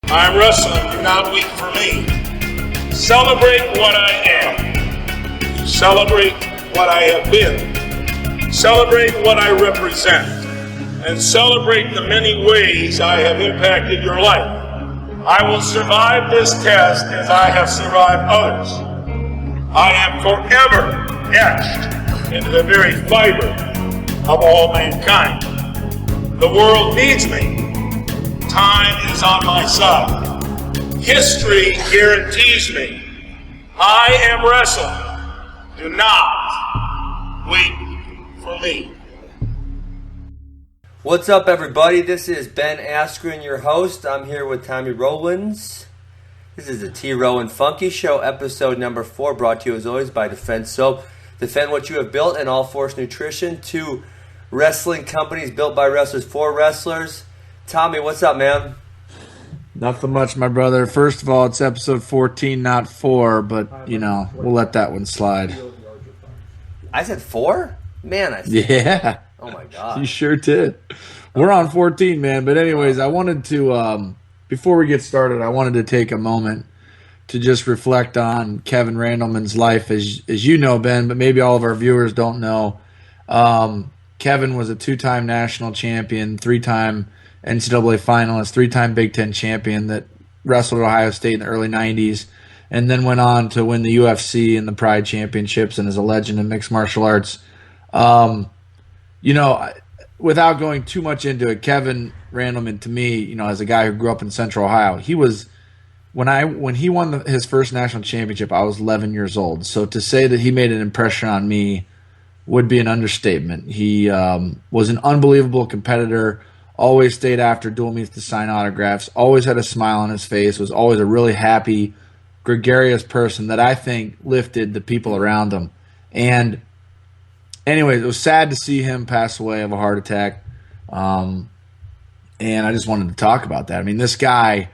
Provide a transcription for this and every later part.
I'm wrestling, do not weep for me. Celebrate what I am. Celebrate what I have been. Celebrate what I represent. And celebrate the many ways I have impacted your life. I will survive this test as I have survived others. I am forever etched into the very fiber of all mankind. The world needs me. Time is on my side. History guarantees me. I am wrestling. Do not wait for me. What's up, everybody? This is Ben Askren, your host. I'm here with Tommy Rowlands. This is the T. Rowan Funky Show, episode number 4, brought to you as always by Defend Soap. Defend what you have built and All Force Nutrition, 2 wrestling companies built by wrestlers for wrestlers. Tommy, what's up, man? Nothing much, my brother. First of all, it's episode 14, not 4, but, you know, we'll let that one slide. I said 4? Man, I said Yeah. Oh, my God. You sure did. We're on 14, man. But anyways, I wanted to, before we get started, I wanted to take a moment to just reflect on Kevin Randleman's life. As you know, Ben, but maybe all of our viewers don't know, Kevin was a 2-time national champion, 3-time NCAA finalist, 3-time Big Ten champion that wrestled at Ohio State in the early 90s, and then went on to win the UFC and the Pride Championships and is a legend in mixed martial arts. You know, without going too much into it, Kevin Randleman, to me, you know, as a guy who grew up in Central Ohio, he was when he won his first national championship, I was 11 years old. So to say that he made an impression on me would be an understatement. He was an unbelievable competitor, always stayed after dual meets to sign autographs, always had a smile on his face, was always a really happy, gregarious person that I think lifted the people around him. And anyways, it was sad to see him pass away of a heart attack, and I just wanted to talk about that. I mean, this guy,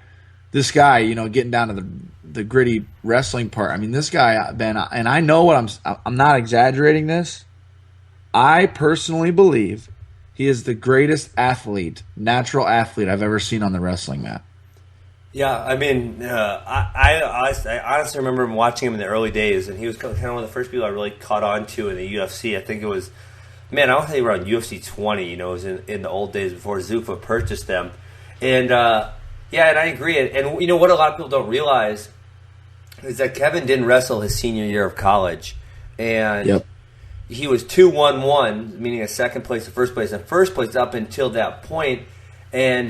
you know, getting down to the gritty wrestling part. I mean, this guy, Ben, and I know what I'm not exaggerating this. I personally believe he is the greatest athlete, natural athlete I've ever seen on the wrestling mat. Yeah, I mean, I honestly remember watching him in the early days, and he was kind of one of the first people I really caught on to in the UFC. I think it was, man, I want to say around UFC 20, you know, it was in the old days before Zuffa purchased them. And, yeah, and I agree. And, you know, what a lot of people don't realize is that Kevin didn't wrestle his senior year of college. And Yep. He was 2-1-1, meaning a second place and first place. And first place up until that point. And,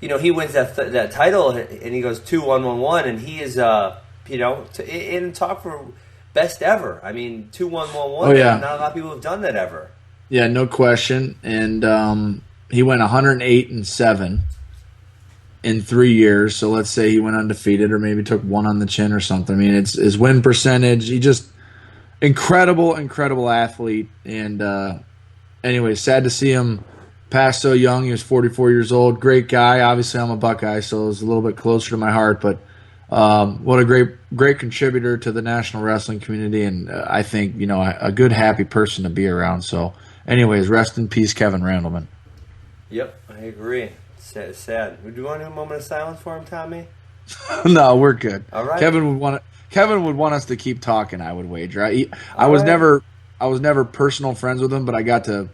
you know, he wins that title, and he goes 2-1-1-1, and he is, you know, in talk for best ever. I mean, 2-1-1-1. Oh, yeah. Not a lot of people have done that ever. Yeah, no question. And he went 108-7 in 3 years. So let's say he went undefeated, or maybe took one on the chin or something. I mean, it's his win percentage. He just incredible athlete. And anyway, sad to see him passed so young. He was 44 years old. Great guy. Obviously, I'm a Buckeye, so it was a little bit closer to my heart. But what a great contributor to the national wrestling community, and I think, you know, a good, happy person to be around. So, anyways, rest in peace, Kevin Randleman. Yep, I agree. Sad. Would you want to do a moment of silence for him, Tommy? No, we're good. All right. Kevin would want us to keep talking, I would wager. I was never personal friends with him, but I got to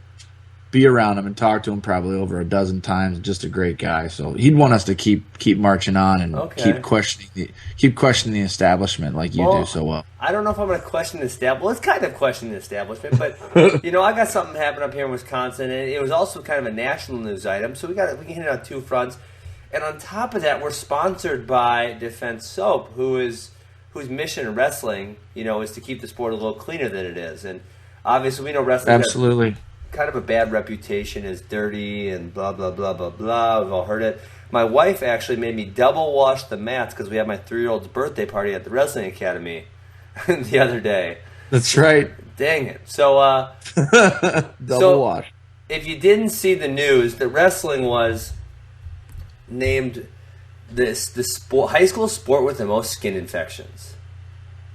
be around him and talk to him probably over a dozen times. Just a great guy. So he'd want us to keep marching on and keep questioning the establishment like you do so well. I don't know if I'm going to question the establishment. Well, it's kind of questioning the establishment, but you know, I got something happening up here in Wisconsin, and it was also kind of a national news item. So we can hit it on 2 fronts. And on top of that, we're sponsored by Defense Soap, whose mission in wrestling, you know, is to keep the sport a little cleaner than it is. And obviously, we know wrestling Absolutely. kind of a bad reputation, is dirty and blah, blah, blah, blah, blah. We've all heard it. My wife actually made me double wash the mats because we had my 3-year-old's birthday party at the Wrestling Academy the other day. That's right. Dang it. So, double wash. If you didn't see the news, the wrestling was named the high school sport with the most skin infections.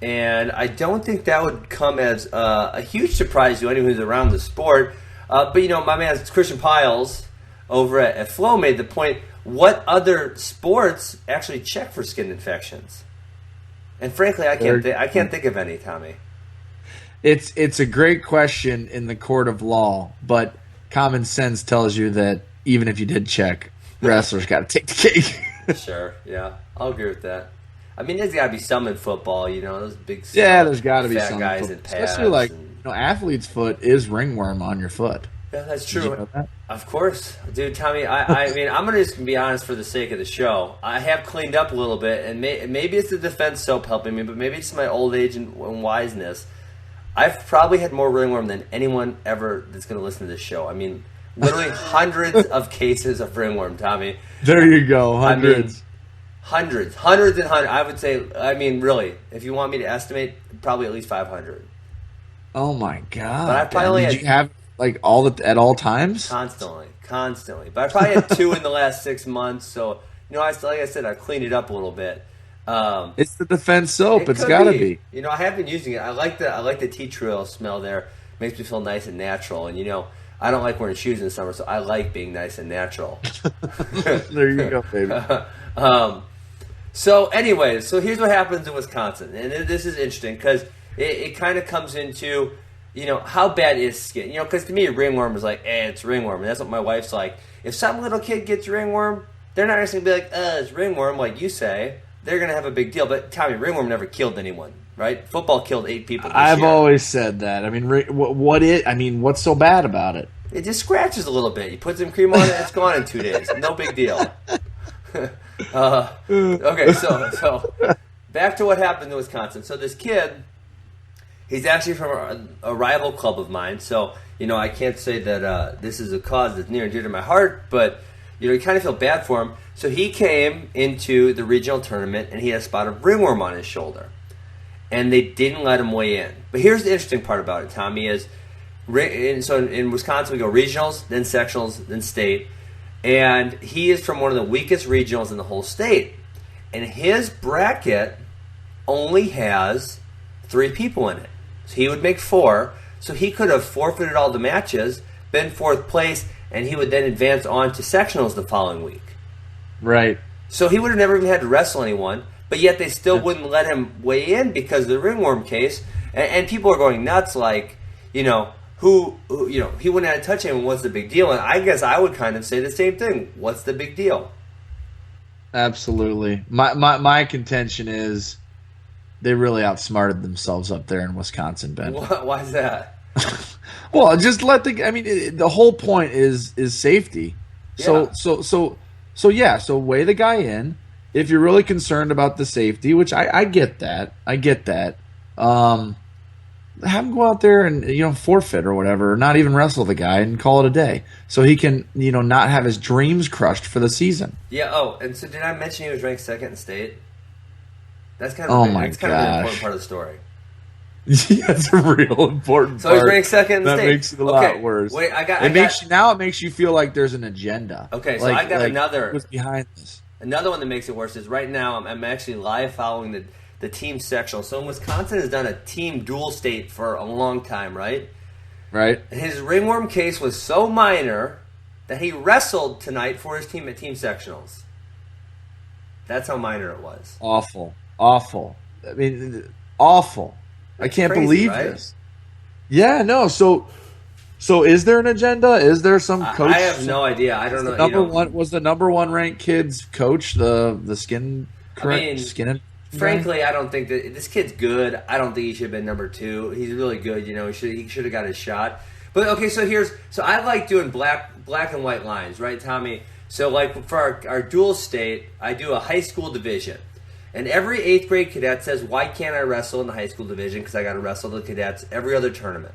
And I don't think that would come as a huge surprise to anyone who's around the sport. But, you know, my man Christian Piles over at Flow made the point, what other sports actually check for skin infections? And frankly, I can't think of any, Tommy. It's a great question in the court of law, but common sense tells you that even if you did check, wrestlers got to take the cake. Sure, yeah, I'll agree with that. I mean, there's got to be some in football, those big there's got to be fat some guys in pads. Especially like athlete's foot is ringworm on your foot. Yeah, that's true. Did you know that? Of course, dude, Tommy. I mean, I'm gonna just be honest for the sake of the show. I have cleaned up a little bit, and maybe it's the defense soap helping me, but maybe it's my old age and wiseness. I've probably had more ringworm than anyone ever that's going to listen to this show. I mean, literally hundreds of cases of ringworm, Tommy. There you go, hundreds. I mean, hundreds and hundreds. I would say, I mean, really, if you want me to estimate, probably at least 500. Oh my god! But I probably did you have like at all times? Constantly. But I probably had 2 in the last 6 months. So like I said, I cleaned it up a little bit. It's the defense soap. It's got to be. I have been using it. I like the tea tree oil smell there. Makes me feel nice and natural. And I don't like wearing shoes in the summer, so I like being nice and natural. There you go, baby. So here's what happens in Wisconsin, and this is interesting because it kind of comes into how bad is skin? Because to me, ringworm is like, it's ringworm, and that's what my wife's like. If some little kid gets ringworm, they're not just gonna be like, it's ringworm, like you say. They're going to have a big deal. But, Tommy, ringworm never killed anyone, right? Football killed 8 people this year. I've always said that. I mean, what's so bad about it? It just scratches a little bit. You put some cream on it, it's gone in 2 days. No big deal. Okay, so back to what happened in Wisconsin. So this kid, he's actually from a rival club of mine. So, I can't say that this is a cause that's near and dear to my heart, but you kind of feel bad for him. So he came into the regional tournament, and he had a spot of ringworm on his shoulder. And they didn't let him weigh in. But here's the interesting part about it, Tommy, is in Wisconsin we go regionals, then sectionals, then state. And he is from one of the weakest regionals in the whole state. And his bracket only has 3 people in it. So he would make 4. So he could have forfeited all the matches, been 4th place, and he would then advance on to sectionals the following week. Right. So he would have never even had to wrestle anyone, but yet they still wouldn't let him weigh in because of the ringworm case. And people are going nuts like, who he wouldn't have to touch anyone, what's the big deal? And I guess I would kind of say the same thing. What's the big deal? Absolutely. My contention is they really outsmarted themselves up there in Wisconsin, Ben. Why is that? Well, just the whole point is safety. Yeah. So weigh the guy in. If you're really concerned about the safety, which I get that. Have him go out there and forfeit or whatever, or not even wrestle the guy and call it a day, so he can not have his dreams crushed for the season. Yeah. Oh, and so did I mention he was ranked 2nd in state? That's kind of an important part of the story. Yeah, it's a real important part. So he's ranked 2nd in that state. Makes it a lot worse. Wait, it makes you feel like there's an agenda. Okay, so I got another. What's behind this? Another one that makes it worse is right now I'm actually live following the team sectional. So Wisconsin has done a team dual state for a long time, right? Right. And his ringworm case was so minor that he wrestled tonight for his team at team sectionals. That's how minor it was. Awful. I mean, awful. I can't believe this. Yeah, no. So is there an agenda? Is there some coach? I have no idea. I don't know. Was the number 1 ranked kid's coach the skin? Frankly, I don't think that this kid's good. I don't think he should have been number 2. He's really good. He should have got his shot. But okay, so I like doing black and white lines, right, Tommy? So like for our dual state, I do a high school division. And every 8th grade cadet says, why can't I wrestle in the high school division? Because I got to wrestle the cadets every other tournament.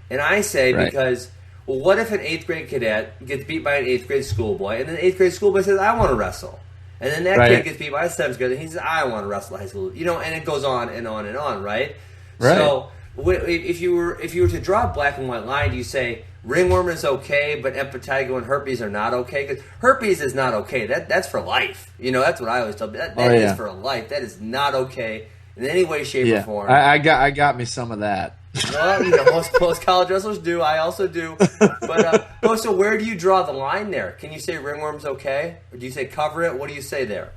And I say, because, well, what if an 8th grade cadet gets beat by an 8th grade schoolboy, and then the 8th grade schoolboy says, I want to wrestle. And then that kid gets beat by a 7th grader, and he says, I want to wrestle high school. And it goes on and on and on, right? So if you were to draw a black and white line, you say, ringworm is okay, but impetigo and herpes are not okay. Because herpes is not okay. That's for life. That's what I always tell people. That is for life. That is not okay in any way, shape, or form. I got me some of that. Well, most college wrestlers do. I also do. But so where do you draw the line there? Can you say ringworm's okay, or do you say cover it? What do you say there?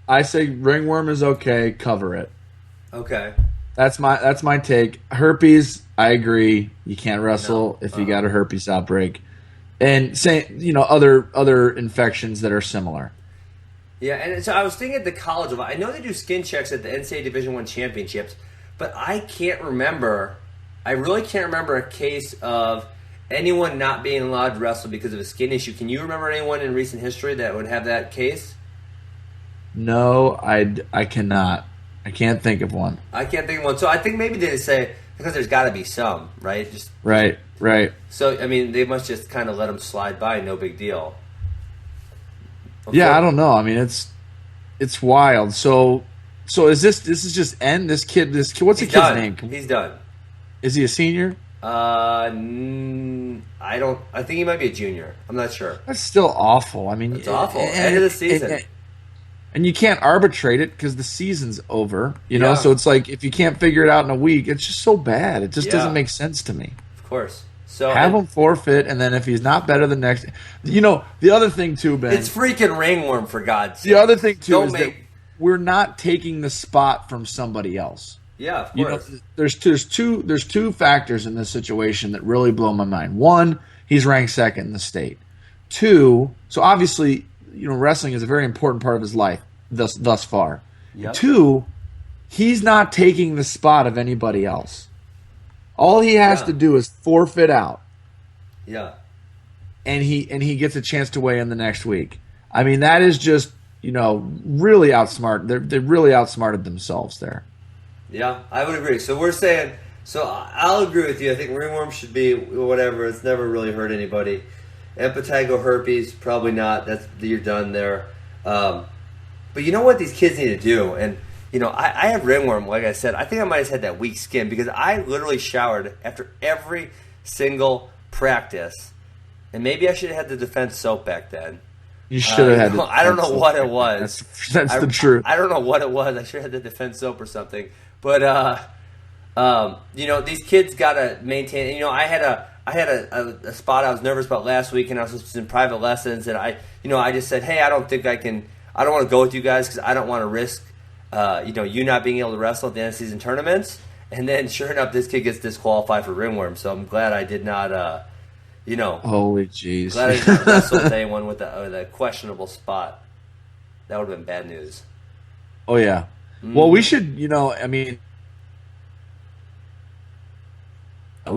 I say ringworm is okay. Cover it. Okay. That's my take. Herpes, I agree. You can't wrestle if you got a herpes outbreak, and other infections that are similar. Yeah, and so I was thinking at the college level. I know they do skin checks at the NCAA Division I championships, but I can't remember. I really can't remember a case of anyone not being allowed to wrestle because of a skin issue. Can you remember anyone in recent history that would have that case? No, I cannot. I can't think of one. I can't think of one. So I think maybe they say because there's got to be some, right? Right. So I mean, they must just kind of let them slide by, no big deal. Okay. Yeah, I don't know. I mean, it's wild. So is this just end? This kid, what's the kid's name? He's done. Is he a senior? I don't. I think he might be a junior. I'm not sure. That's still awful. I mean, it's awful. End of the season. And you can't arbitrate it because the season's over. You know, so it's like if you can't figure it out in a week, it's just so bad. It just doesn't make sense to me. Of course. So have him forfeit, and then if he's not better than next, the other thing too, Ben. It's freaking ringworm, for God's sake. The other thing too is that we're not taking the spot from somebody else. Yeah, of course. There's two factors in this situation that really blow my mind. One, he's ranked second in the state. Two, so obviously, wrestling is a very important part of his life thus far. Yep. Two, he's not taking the spot of anybody else. All he has to do is forfeit out. Yeah. And he gets a chance to weigh in the next week. I mean, that is just, really outsmart. They really outsmarted themselves there. Yeah, I would agree. So we're saying, I'll agree with you. I think ringworm should be whatever. It's never really hurt anybody. Impetigo herpes, probably not. You're done there. But you know what these kids need to do? And I have ringworm, like I said. I think I might have had that weak skin because I literally showered after every single practice. And maybe I should have had the defense soap back then. You should have had I don't know what it was. That's the truth. I don't know what it was. I should have had the defense soap or something. But, these kids got to maintain. I had a spot I was nervous about last week, and I was in private lessons. And I just said, hey, I don't want to go with you guys because I don't want to risk you not being able to wrestle at the end of season tournaments. And then, sure enough, this kid gets disqualified for ringworm. So I'm glad I did not, Holy jeez. Glad I did not wrestle with anyone with a questionable spot. That would have been bad news. Oh, yeah. Well, we should, we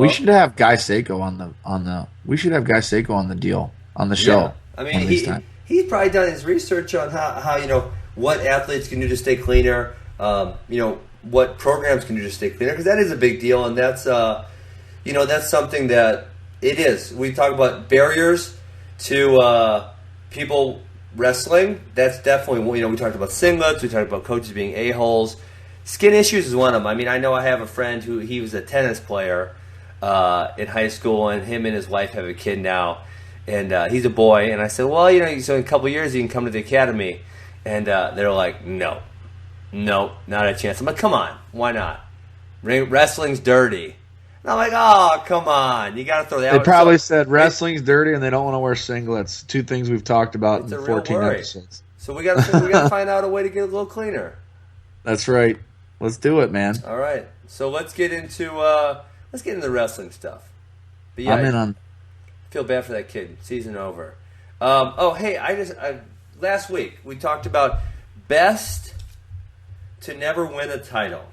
should have Guy Seiko on the deal, on the show. Yeah. I mean, he's probably done his research on how what athletes can do to stay cleaner, what programs can do to stay cleaner, because that is a big deal, and that's something that it is. We talk about barriers to people wrestling. That's definitely, we talked about singlets, we talked about coaches being a-holes. Skin issues is one of them. I mean, I know I have a friend he was a tennis player in high school, and him and his wife have a kid now, and he's a boy, and I said, well, so in a couple of years you can come to the academy. And they're like, no, not a chance. I'm like, come on, why not? Wrestling's dirty. And I'm like, oh, come on, you got to throw that. They probably said wrestling's dirty and they don't want to wear singlets. Two things we've talked about in 14 episodes. So we got to find out a way to get a little cleaner. That's right. Let's do it, man. All right, so let's get into the wrestling stuff. But yeah, I'm in on. Feel bad for that kid. Season over. Hey, last week, we talked about best to never win a title.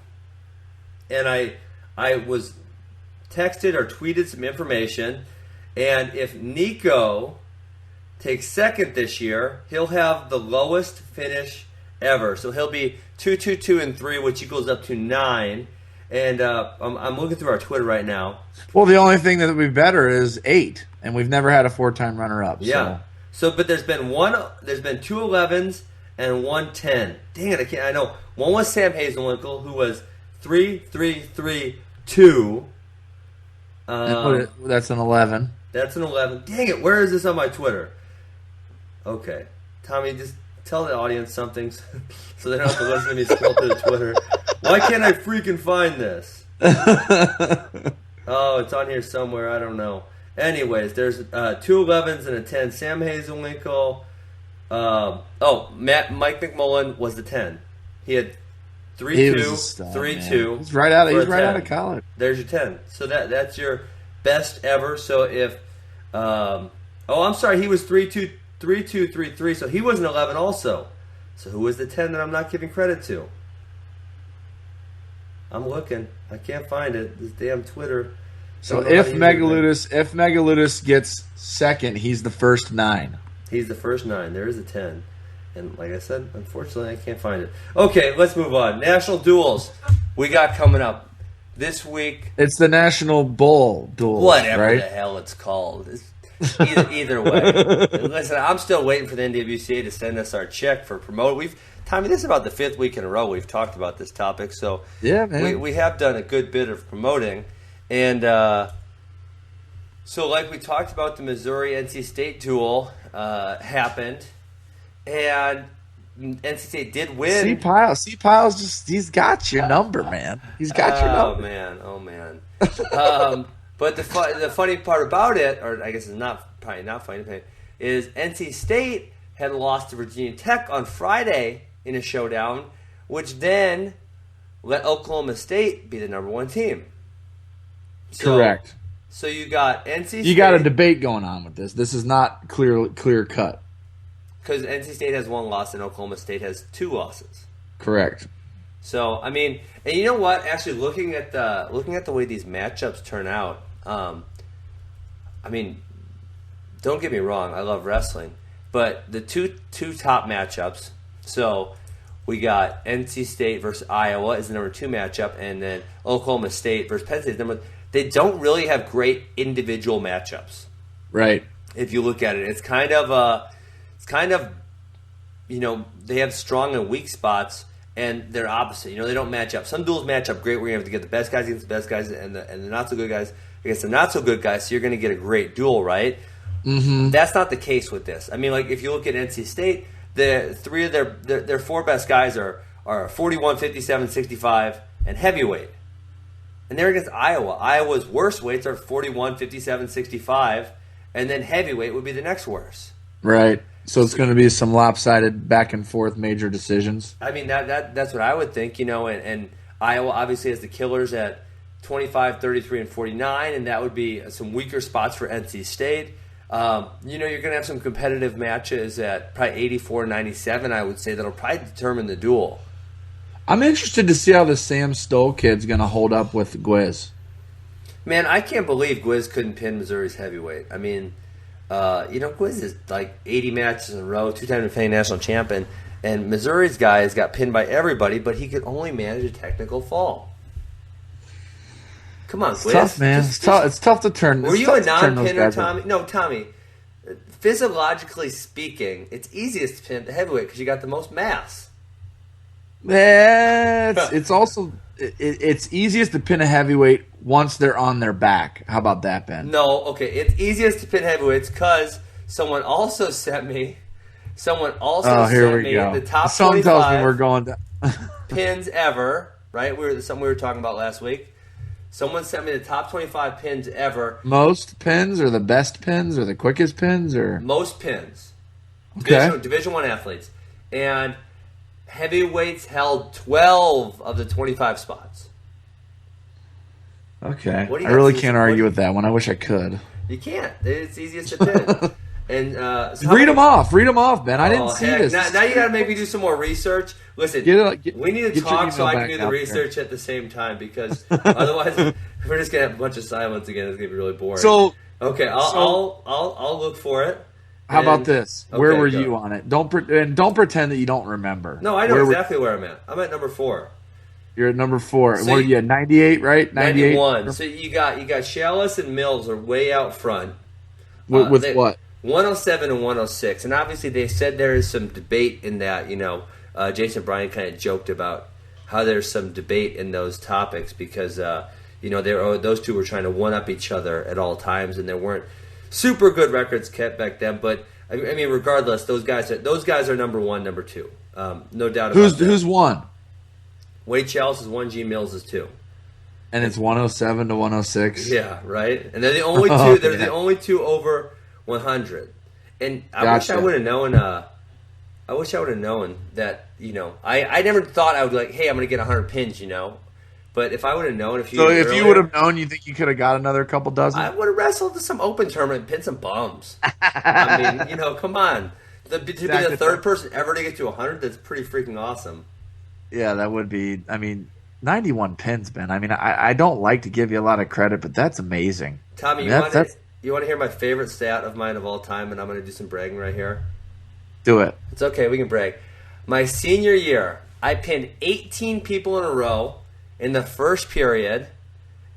And I was texted or tweeted some information. And if Nico takes second this year, he'll have the lowest finish ever. So he'll be 2-2-2-3, which equals up to 9. And I'm looking through our Twitter right now. Well, the only thing that would be better is 8. And we've never had a 4-time runner-up. Yeah. So, but there's been 2 11s and 1 10. Dang it, I know. One was Sam Hazelwinkle, who was 3-3-3-2. That's an 11. That's an 11. Dang it, where is this on my Twitter? Okay. Tommy, just tell the audience something so they don't have to listen to me scroll through the Twitter. Why can't I freaking find this? Oh, it's on here somewhere. I don't know. Anyways, there's 2 11s and a 10. Sam Hazelwinkle. Mike McMullen was the 10. He had 3-2, 3-2. He's right out of college. There's your 10. So that's your best ever. So if I'm sorry, he was 3-2, 3-2, 3-3. So he was an 11 also. So who was the 10 that I'm not giving credit to? I'm looking. I can't find it. This damn Twitter. So if Megaludis gets second, he's the first 9. He's the first 9. There is a 10. And like I said, unfortunately, I can't find it. Okay, let's move on. National duels we got coming up this week. It's the National Bowl duel. Whatever right? the hell it's called. Either way. Listen, I'm still waiting for the NWCA to send us our check for promote. Tommy, this is about the 5th week in a row we've talked about this topic. So yeah, man. We have done a good bit of promoting. And so like we talked about, the Missouri-NC State duel happened. And NC State did win. C. Piles he's got your number, man. He's got your number. Oh, man. But the funny part about it, or I guess it's probably not funny, is NC State had lost to Virginia Tech on Friday in a showdown, which then let Oklahoma State be the number 1 team. Correct. So you got NC State. You got a debate going on with this. This is not clear cut. Because NC State has 1 loss and Oklahoma State has 2 losses. Correct. So I mean, and you know what? Actually, looking at the way these matchups turn out, I mean, don't get me wrong, I love wrestling, but the two top matchups. So we got NC State versus Iowa is the number 2 matchup, and then Oklahoma State versus Penn State is number. They don't really have great individual matchups. Right. If you look at it, it's kind of they have strong and weak spots, and they're opposite. They don't match up. Some duels match up great where you have to get the best guys against the best guys and the not so good guys against the not so good guys, so you're going to get a great duel, right? Mm-hmm. That's not the case with this. I mean, like if you look at NC State, the 3 of their 4 best guys are 41, 57, 65, and heavyweight. And they're against Iowa. Iowa's worst weights are 41, 57, 65, and then heavyweight would be the next worst. Right. So it's going to be some lopsided back and forth major decisions. I mean, that's what I would think, and Iowa obviously has the killers at 25, 33, and 49, and that would be some weaker spots for NC State. You're going to have some competitive matches at probably 84, 97, I would say, that'll probably determine the duel. I'm interested to see how the Sam Stoll kid's going to hold up with Gwiz. Man, I can't believe Gwiz couldn't pin Missouri's heavyweight. I mean, Gwiz is like 80 matches in a row, 2-time defending national champion, and Missouri's guys got pinned by everybody, but he could only manage a technical fall. Come on, Gwiz. It's tough, man. It's tough to turn. Were you a non-pinner, Tommy? No, Tommy. Physiologically speaking, it's easiest to pin the heavyweight because you got the most mass. Yeah, it's also it's easiest to pin a heavyweight once they're on their back. How about that, Ben? No, okay. It's easiest to pin heavyweights because someone also sent me the top Someone 25 tells me we're going down. pins ever. Right? Something we were talking about last week. Someone sent me the top 25 pins ever. Most pins, or the best pins, or the quickest pins, or most pins. Okay. Division I athletes, and heavyweights held 12 of the 25 spots. Okay. I really can't argue with that one. I wish I could. You can't. It's easiest to pin. And read them off, Ben. I didn't see this. Now you got to maybe do some more research. Listen, we need to talk so I can do the research at the same time, because otherwise we're just gonna have a bunch of silence again. It's gonna be really boring. So okay, I'll look for it. How about this? Okay, where were you on it? Don't pretend that you don't remember. No, I know exactly where I'm at. I'm at number 4. You're at number 4. So what are you at? 98, right? 91. So you got Shallis and Mills are way out front. With what? 107 and 106. And obviously they said there is some debate in that, Jason Bryan kind of joked about how there's some debate in those topics because, those two were trying to one-up each other at all times, and there weren't super good records kept back then. But, I mean, regardless, those guys are number 1, number 2. No doubt about that. Who's 1? Wade Challis is 1, G. Mills is 2. And it's 107 to 106. Yeah, right. And they're the only two. They're the only two over 100. And I wish I would have known. I wish I would have known that. I never thought I would be like, hey, I'm going to get 100 pins. But if I would have known if you would have known, you think you could have got another couple dozen? I would have wrestled to some open tournament and pinned some bums. I mean, come on. To be the third person ever to get to 100, that's pretty freaking awesome. Yeah, that would be. I mean, 91 pins, Ben. I mean, I don't like to give you a lot of credit, but that's amazing. Tommy, you want to hear my favorite stat of mine of all time, and I'm going to do some bragging right here? Do it. It's okay. We can brag. My senior year, I pinned 18 people in a row in the first period,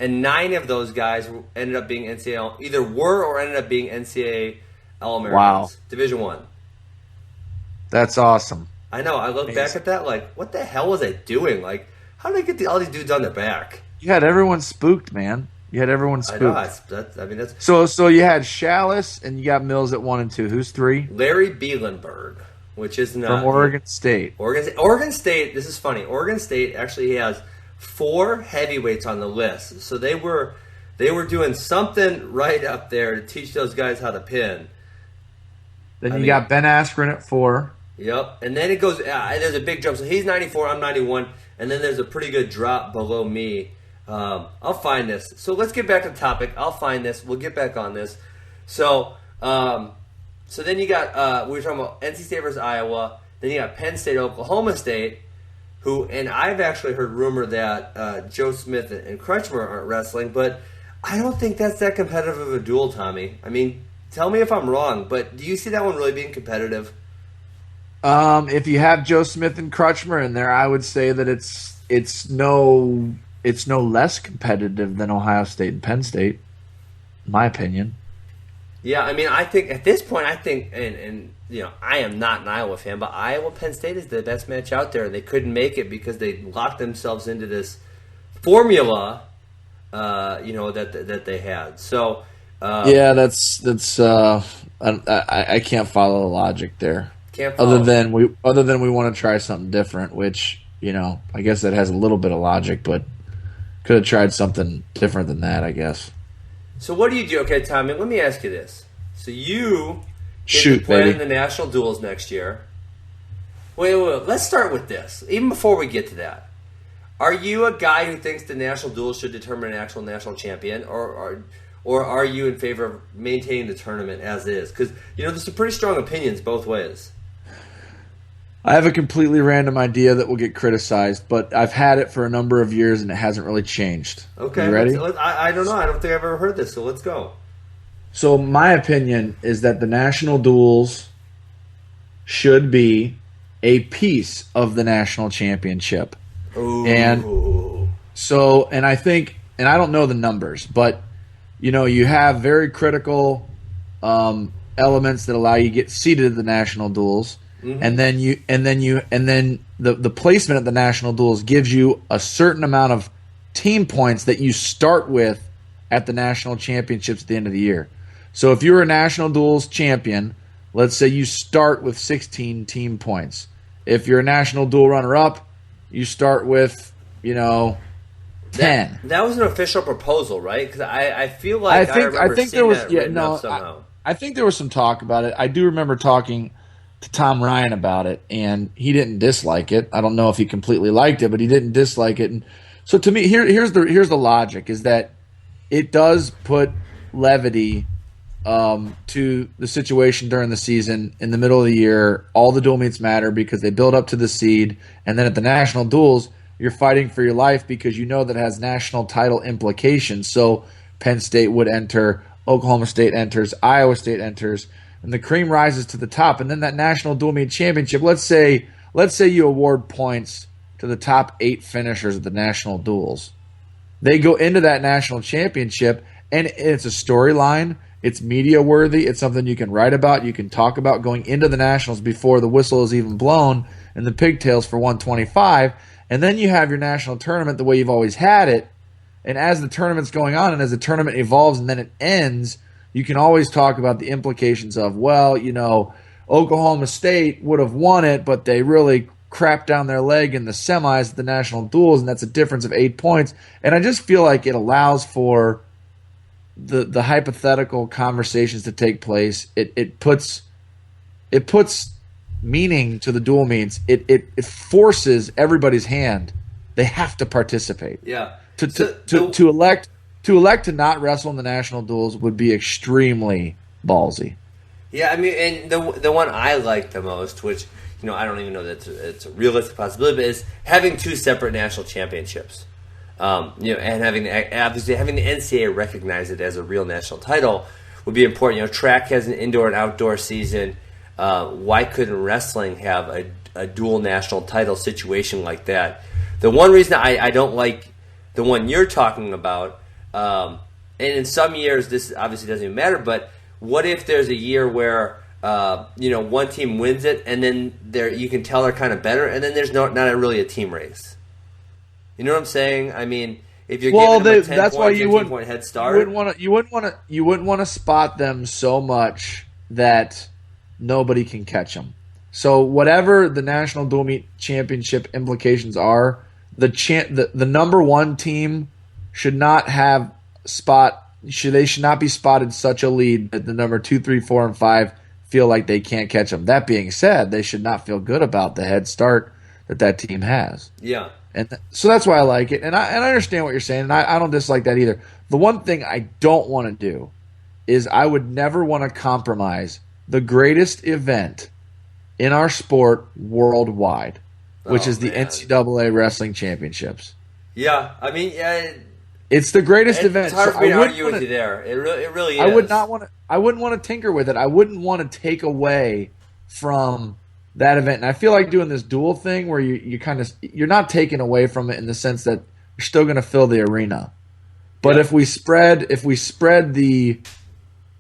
and 9 of those guys ended up being NCAA, either were or ended up being NCAA All-Americans. Wow. Division I. That's awesome. I know. I look back at that like, what the hell was I doing? Like, how did I get all these dudes on their back? You had everyone spooked, man. You had everyone spooked. I know. That's So you had Chalice and you got Mills at 1 and 2. Who's 3? Larry Bielenberg, which is not from Oregon State. Oregon State. This is funny. Oregon State actually has 4 heavyweights on the list, so they were doing something right up there to teach those guys how to pin. Then you got Ben Askren at 4. Yep, and then it goes. There's a big jump. So he's 94, I'm 91, and then there's a pretty good drop below me. I'll find this. So let's get back to the topic. I'll find this. We'll get back on this. So then you got we were talking about NC State versus Iowa. Then you got Penn State, Oklahoma State, and I've actually heard rumor that Joe Smith and Crutchmer aren't wrestling, but I don't think that's that competitive of a duel, Tommy. I mean, tell me if I'm wrong, but do you see that one really being competitive? If you have Joe Smith and Crutchmer in there, I would say that it's no less competitive than Ohio State and Penn State, in my opinion. Yeah, I mean, I think at this point, and I am not an Iowa fan, but Iowa Penn State is the best match out there, and they couldn't make it because they locked themselves into this formula, that they had. So yeah, that's I can't follow the logic there. Other than we want to try something different, which I guess that has a little bit of logic, but could have tried something different than that, I guess. So what do you do? Okay, Tommy, let me ask you this. So you get to play in the national duels next year. Wait. Let's start with this. Even before we get to that, are you a guy who thinks the national duels should determine an actual national champion, or are you in favor of maintaining the tournament as is? Because there's some pretty strong opinions both ways. I have a completely random idea that will get criticized, but I've had it for a number of years and it hasn't really changed. Okay. You ready? I don't know. I don't think I've ever heard this, so let's go. So my opinion is that the national duels should be a piece of the national championship. Ooh. And I think, and I don't know the numbers, but you have very critical elements that allow you to get seated at the national duels. Mm-hmm. And then the placement at the national duels gives you a certain amount of team points that you start with at the national championships at the end of the year. So if you're a national duels champion, let's say you start with 16 team points. If you're a national duel runner-up, you start with 10. That was an official proposal, right? Because I feel like I think there was somehow. I think there was some talk about it. I do remember talking to Tom Ryan about it, and he didn't dislike it. I don't know if he completely liked it, but he didn't dislike it. And so to me, here's the logic: is that it does put levity to the situation during the season. In the middle of the year, all the dual meets matter because they build up to the seed, and then at the national duels, you're fighting for your life because that it has national title implications. So Penn State would enter, Oklahoma State enters, Iowa State enters, and the cream rises to the top. And then that national dual meet championship, let's say you award points to the top 8 finishers of the national duels. They go into that national championship, and it's a storyline. It's media worthy. It's something you can write about. You can talk about going into the nationals before the whistle is even blown and the pigtails for 125. And then you have your national tournament the way you've always had it. And as the tournament's going on and as the tournament evolves and then it ends, you can always talk about the implications of, Oklahoma State would have won it, but they really crap down their leg in the semis at the national duels, and that's a difference of 8 points. And I just feel like it allows for the hypothetical conversations to take place. It puts meaning to the dual meets. It forces everybody's hand. They have to participate. Yeah. To elect to not wrestle in the national duels would be extremely ballsy. Yeah, I mean, and the one I like the most, which I don't even know that it's a realistic possibility, but is having 2 separate national championships. And obviously having the NCAA recognize it as a real national title would be important. Track has an indoor and outdoor season. Why couldn't wrestling have a dual national title situation like that? The one reason I don't like the one you're talking about, and in some years this obviously doesn't even matter, but what if there's a year where one team wins it and then you can tell they're kind of better, and then there's not really a team race? You know what I'm saying? I mean, if you're giving them a 10 point, 15 point head start, you wouldn't want to spot them so much that nobody can catch them. So whatever the national dual meet championship implications are, the number 1 team should not be spotted such a lead that the number 2, 3, 4, and 5 feel like they can't catch them. That being said, they should not feel good about the head start that team has. Yeah. And so that's why I like it. And I understand what you're saying, and I don't dislike that either. The one thing I don't want to do is I would never want to compromise the greatest event in our sport worldwide, which is the NCAA Wrestling Championships. Yeah, I mean, it's the greatest event. It's hard for me to argue with you there. It really is. I wouldn't want to tinker with it. I wouldn't want to take away from that event. And I feel like doing this dual thing where you're not taking away from it in the sense that you're still going to fill the arena. But if we spread the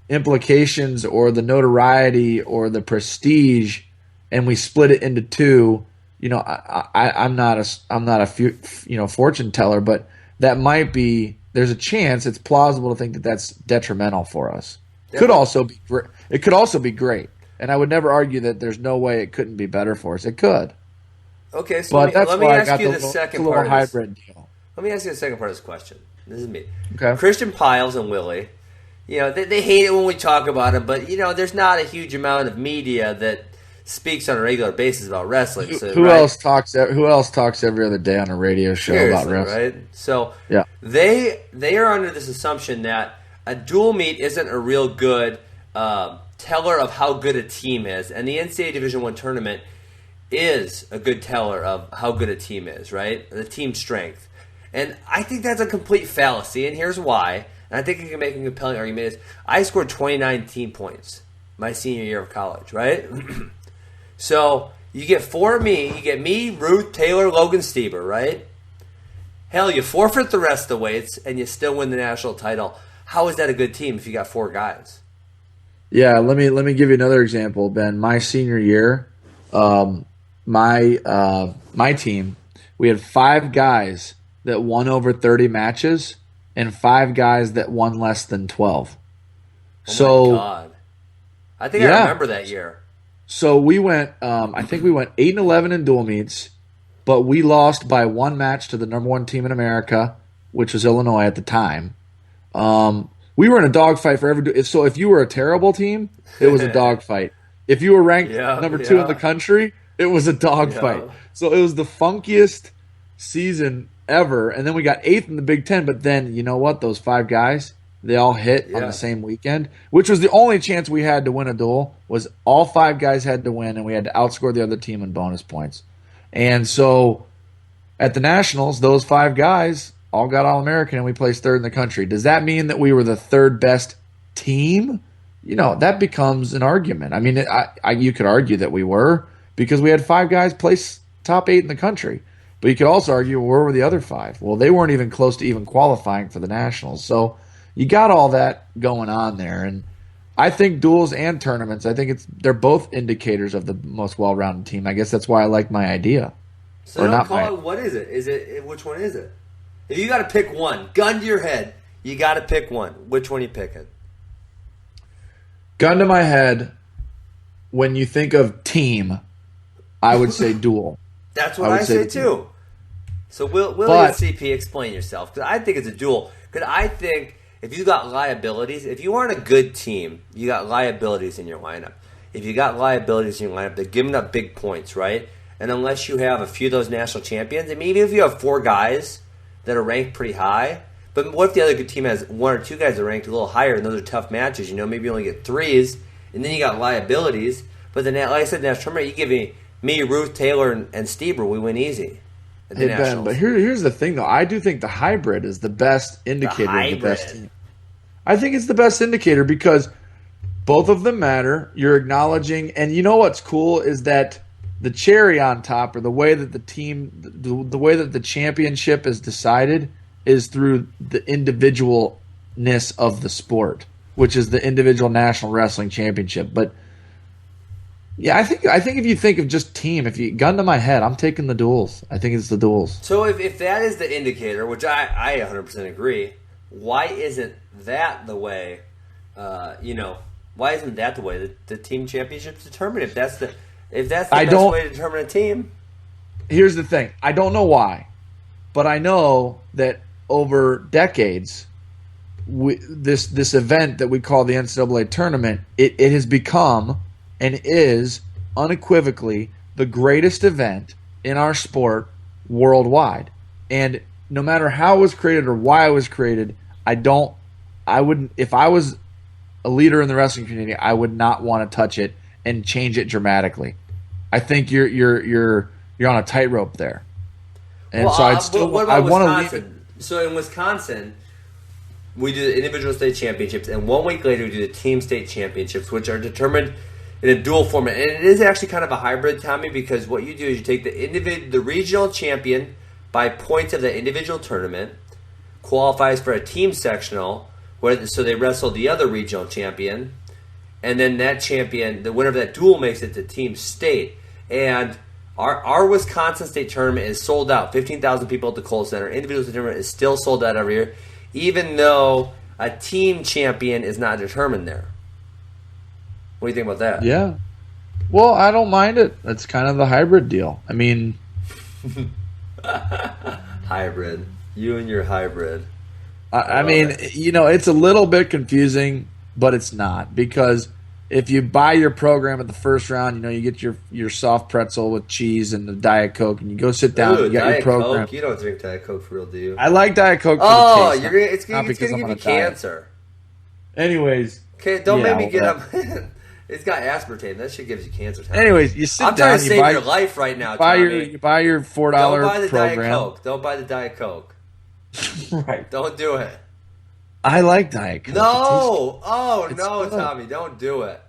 implications or the notoriety or the prestige, and we split it into 2, I'm not a fortune teller, but that might be. There's a chance. It's plausible to think that that's detrimental for us. It could also be great. And I would never argue that there's no way it couldn't be better for us. It could. Okay, so let me ask you the second part of this. Hybrid deal. Let me ask you the second part of this question. This is me. Okay. Christian Piles and Willie, they hate it when we talk about it, but there's not a huge amount of media that speaks on a regular basis about wrestling. So, who else talks every other day on a radio show about wrestling? Right? So they are under this assumption that a dual meet isn't a real good teller of how good a team is, and the NCAA Division I tournament is a good teller of how good a team is, right? The team strength. And I think that's a complete fallacy, and here's why. And I think I can make a compelling argument. Is I scored 29 team points my senior year of college, right? So you get 4 of me, you get me, Ruth, Taylor, Logan Stieber, right? Hell, you forfeit the rest of the weights, and you still win the national title. How is that a good team if you got 4 guys? Yeah, let me give you another example, Ben. My senior year, my team, we had 5 guys that won over 30 matches and 5 guys that won less than 12. Oh my God. I think I remember that year. So we went, I think we went 8-11 in dual meets, but we lost by 1 match to the number 1 team in America, which was Illinois at the time. We were in a dogfight forever. So if you were a terrible team, it was a dogfight. If you were ranked number 2 in the country, it was a dogfight. Yeah. So it was the funkiest season ever. And then we got 8th in the Big Ten. But then, you know what? Those 5 guys, they all hit on the same weekend, which was the only chance we had to win a duel. Was all 5 guys had to win, and we had to outscore the other team in bonus points. And so at the Nationals, those 5 guys all got All-American, and we placed 3rd in the country. Does that mean that we were the 3rd best team? That becomes an argument. I mean, you could argue that we were because we had 5 guys place top 8 in the country. But you could also argue, where were the other 5? Well, they weren't even close to even qualifying for the Nationals. So you got all that going on there. And I think duels and tournaments, they're both indicators of the most well-rounded team. I guess that's why I like my idea. So what is it? Which one is it? If you got to pick one, gun to your head, you got to pick one. Which one are you picking? Gun to my head, when you think of team, I would say duel. That's what I say too. So Will and CP, explain yourself, because I think it's a duel. Because I think if you got liabilities, if you aren't a good team, you got liabilities in your lineup. If you got liabilities in your lineup, they're giving up big points, right? And unless you have a few of those national champions, I mean, even if you have 4 guys that are ranked pretty high, but what if the other good team has 1 or 2 guys that are ranked a little higher, and those are tough matches? Maybe you only get 3s, and then you got liabilities. But then, like I said, national tournament, you give me, Ruth, Taylor, and Stieber, we win easy. Hey Ben, but here's the thing though. I do think the hybrid is the best indicator of the best team. I think it's the best indicator because both of them matter. You're acknowledging, and you know what's cool is that the cherry on top, or the way that the way that the championship is decided, is through the individualness of the sport, which is the individual National Wrestling Championship. But yeah, I think if you think of just team, if you gun to my head, I'm taking the duels. I think it's the duels. So if that is the indicator, which I 100% agree, why isn't that the way? Why isn't that the way the team championship's determined? If that's the best way to determine a team. Here's the thing: I don't know why, but I know that over decades, this event that we call the NCAA tournament, it has become and is unequivocally the greatest event in our sport worldwide. And no matter how it was created or why it was created, I wouldn't, if I was a leader in the wrestling community, I would not want to touch it and change it dramatically. I think you're on a tightrope there. And well, so I'd still, what about I want to Wisconsin? leave it. So in Wisconsin, we do the individual state championships, and 1 week later we do the team state championships, which are determined in a dual format. And it is actually kind of a hybrid, Tommy, because what you do is you take the regional champion by points of the individual tournament, qualifies for a team sectional, so they wrestle the other regional champion, and then that champion, the winner of that duel, makes it to team state. And our Wisconsin state tournament is sold out. 15,000 people at the Kohl Center. Individual state tournament is still sold out every year, even though a team champion is not determined there. What do you think about that? Yeah. Well, I don't mind it. It's kind of the hybrid deal. I mean, hybrid. You and your hybrid. I mean, it's a little bit confusing, but it's not, because if you buy your program at the first round, you get your soft pretzel with cheese and the Diet Coke, and you go sit down. Ooh, and you got Diet your program. Coke? You don't drink Diet Coke for real, do you? I like Diet Coke. For the taste, it's going to give you cancer. Anyways, okay, don't make me get up. It's got aspartame. That shit gives you cancer. Tommy. Anyways, you sit down. I'm trying to save your life right now, Tommy. You buy your $4 Don't buy the program. Diet Coke. Don't buy the Diet Coke. Right. Don't do it. I like Diet Coke. No. good. Tommy, don't do it.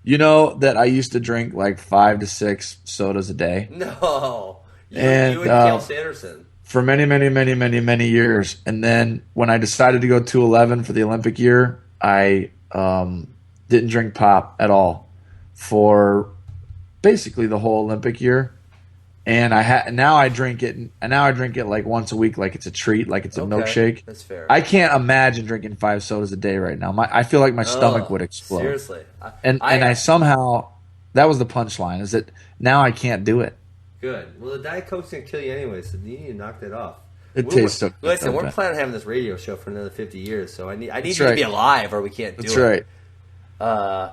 You know that I used to drink like 5 to 6 sodas a day. No. You And, and Gail Sanderson. For many, many, many, many, many years. And then when I decided to go 211 for the Olympic year, I didn't drink pop at all for basically the whole Olympic year. And now I drink it like once a week, like it's a treat, like it's a milkshake. That's fair. I can't imagine drinking 5 sodas a day right now. I feel like my stomach would explode. Seriously. I somehow, that was the punchline, is that now I can't do it. Good. Well, the Diet Coke's going to kill you anyway, so you need to knock that off. It tastes so good. Listen, we're planning on having this radio show for another 50 years, so I need you right. to be alive or we can't do That's it. right.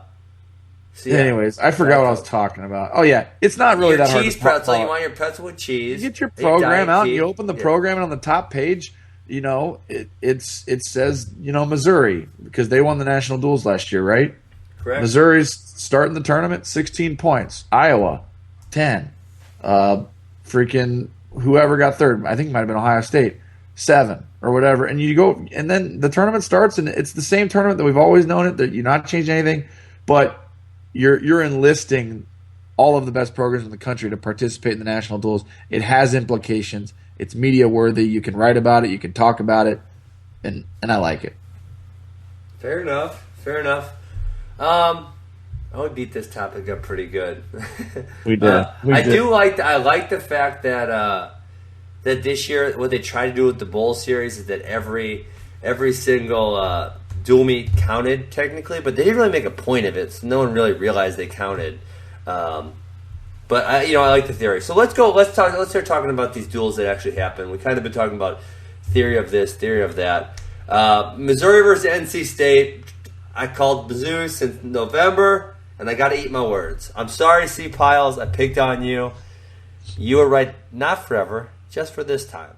So yeah. Anyways, I forgot what I was talking about. Oh, yeah. It's not really that hard to cheese pretzel. You want your pretzel with cheese. You get your program out, and you open the program, and on the top page, it says, Missouri, because they won the national duels last year, right? Correct. Missouri's starting the tournament, 16 points. Iowa, 10. Freaking whoever got third, I think it might have been Ohio State, 7 or whatever. And you go, and then the tournament starts, and it's the same tournament that we've always known it, that you're not changing anything, but you're enlisting all of the best programs in the country to participate in the national duels. It has implications. It's media worthy. You can write about it. You can talk about it, and I like it. Fair enough. I would beat this topic up pretty good. We did. I like the fact that that this year what they try to do with the bowl series is that every single dual meet counted technically, but they didn't really make a point of it, so no one really realized they counted. But I like the theory. So let's go. Let's start talking about these duels that actually happen. We kind of been talking about theory of this, theory of that. Missouri versus NC State. I called Mizzou since November, and I got to eat my words. I'm sorry, C. Piles. I picked on you. You were right, not forever, just for this time.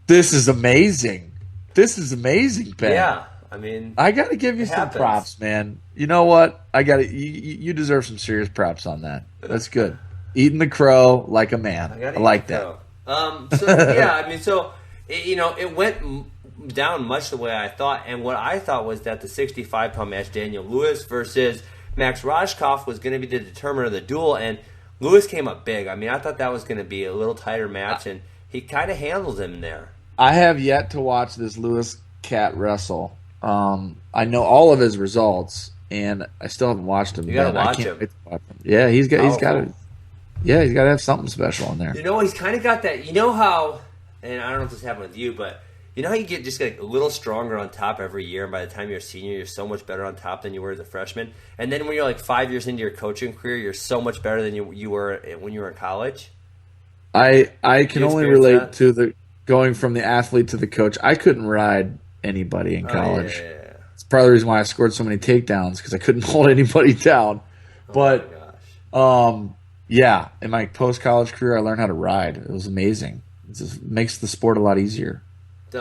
This is amazing. Ben. Yeah, I mean, I got to give you some props, man. You know what? You deserve some serious props on that. That's good. Eating the crow like a man. I like that. It went down much the way I thought, and what I thought was that the 65-pound match, Daniel Lewis versus Max Rajkov, was going to be the determiner of the duel, and Lewis came up big. I mean, I thought that was going to be a little tighter match, and he kind of handles him there. I have yet to watch this Lewis cat wrestle. I know all of his results, and I still haven't watched him. You got to watch him. Yeah, he's got to have something special in there. He's kind of got that. You know how, and I don't know if this happened with you, but you know how you get just like a little stronger on top every year, and by the time you're a senior, you're so much better on top than you were as a freshman. And then when you're like 5 years into your coaching career, you're so much better than you were when you were in college. I can only relate to the going from the athlete to the coach. I couldn't ride anybody in college. Yeah. It's part of the reason why I scored so many takedowns, because I couldn't hold anybody down. But in my post-college career, I learned how to ride. It was amazing. It just makes the sport a lot easier.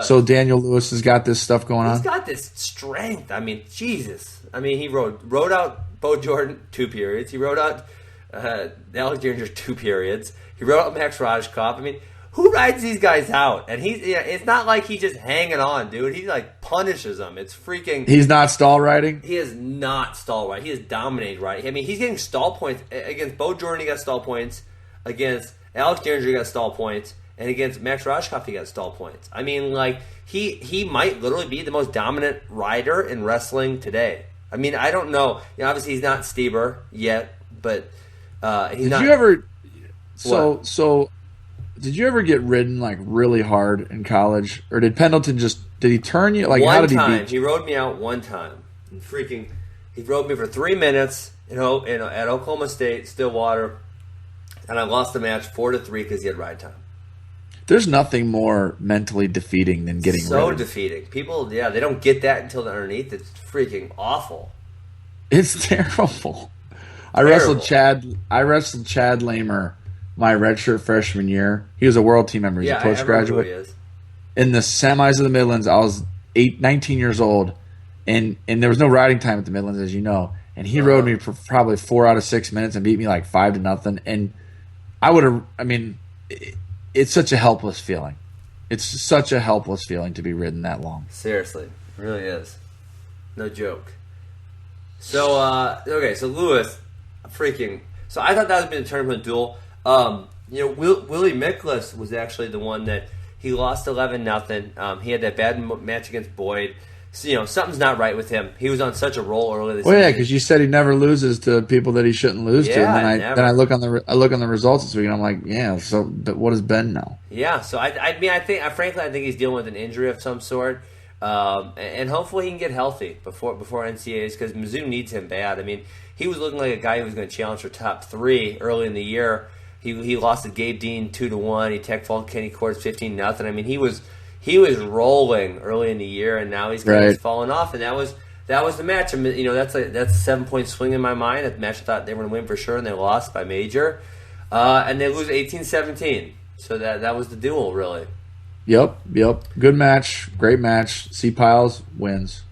So Daniel Lewis has got this stuff going on? He's got this strength. I mean, Jesus. I mean, he rode out Bo Jordan 2 periods. He rode out Alex Danger 2 periods. He rode out Max Rajkov. I mean, who rides these guys out? And it's not like he's just hanging on, dude. He like punishes them. It's freaking. He's not stall riding? He is not stall riding. He is dominated riding. I mean, he's getting stall points. Against Bo Jordan, he got stall points. Against Alex Danger, he got stall points. And against Max Rajkov, he got stall points. I mean, like, he might literally be the most dominant rider in wrestling today. I mean, I don't know. Obviously, he's not Stieber yet, but he's not. Did you ever? So, did you ever get ridden like really hard in college, or did Pendleton did he turn you? Like, how did he beat you? He rode me out one time. He rode me for 3 minutes at Oklahoma State, Stillwater, and I lost the match 4-3 because he had ride time. There's nothing more mentally defeating than getting so ridden. Defeating. People, they don't get that until they're underneath. It's freaking awful. It's terrible. I wrestled Chad Lamer my redshirt freshman year. He was a world team member. He's a postgraduate. In the semis of the Midlands, I was 19 years old, and there was no riding time at the Midlands, as you know. And he rode me for probably 4 out of 6 minutes and beat me like 5-0. And I would have. I mean. It's such a helpless feeling. It's such a helpless feeling to be ridden that long. Seriously. It really is. No joke. So, so Lewis, so I thought that would be the tournament duel. Willie Miklas was actually the one that he lost 11-0. He had that bad match against Boyd. So, something's not right with him. He was on such a roll early this season. Yeah, because you said he never loses to people that he shouldn't lose to. And then I look on the results this week, and I'm like, but what does Ben know? Yeah, so I think he's dealing with an injury of some sort, and hopefully he can get healthy before NCAAs, because Mizzou needs him bad. I mean, he was looking like a guy who was going to challenge for top 3 early in the year. He lost to Gabe Dean 2-1. He tech faulted Kenny Cordes 15-0. I mean, he was rolling early in the year, and now he's kind of fallen off. And that was the match. I mean, that's a 7-point swing in my mind. That match I thought they were going to win for sure, and they lost by major. And they lose 18-17. So that was the duel, really. Yep. Good match, great match. C. Piles wins.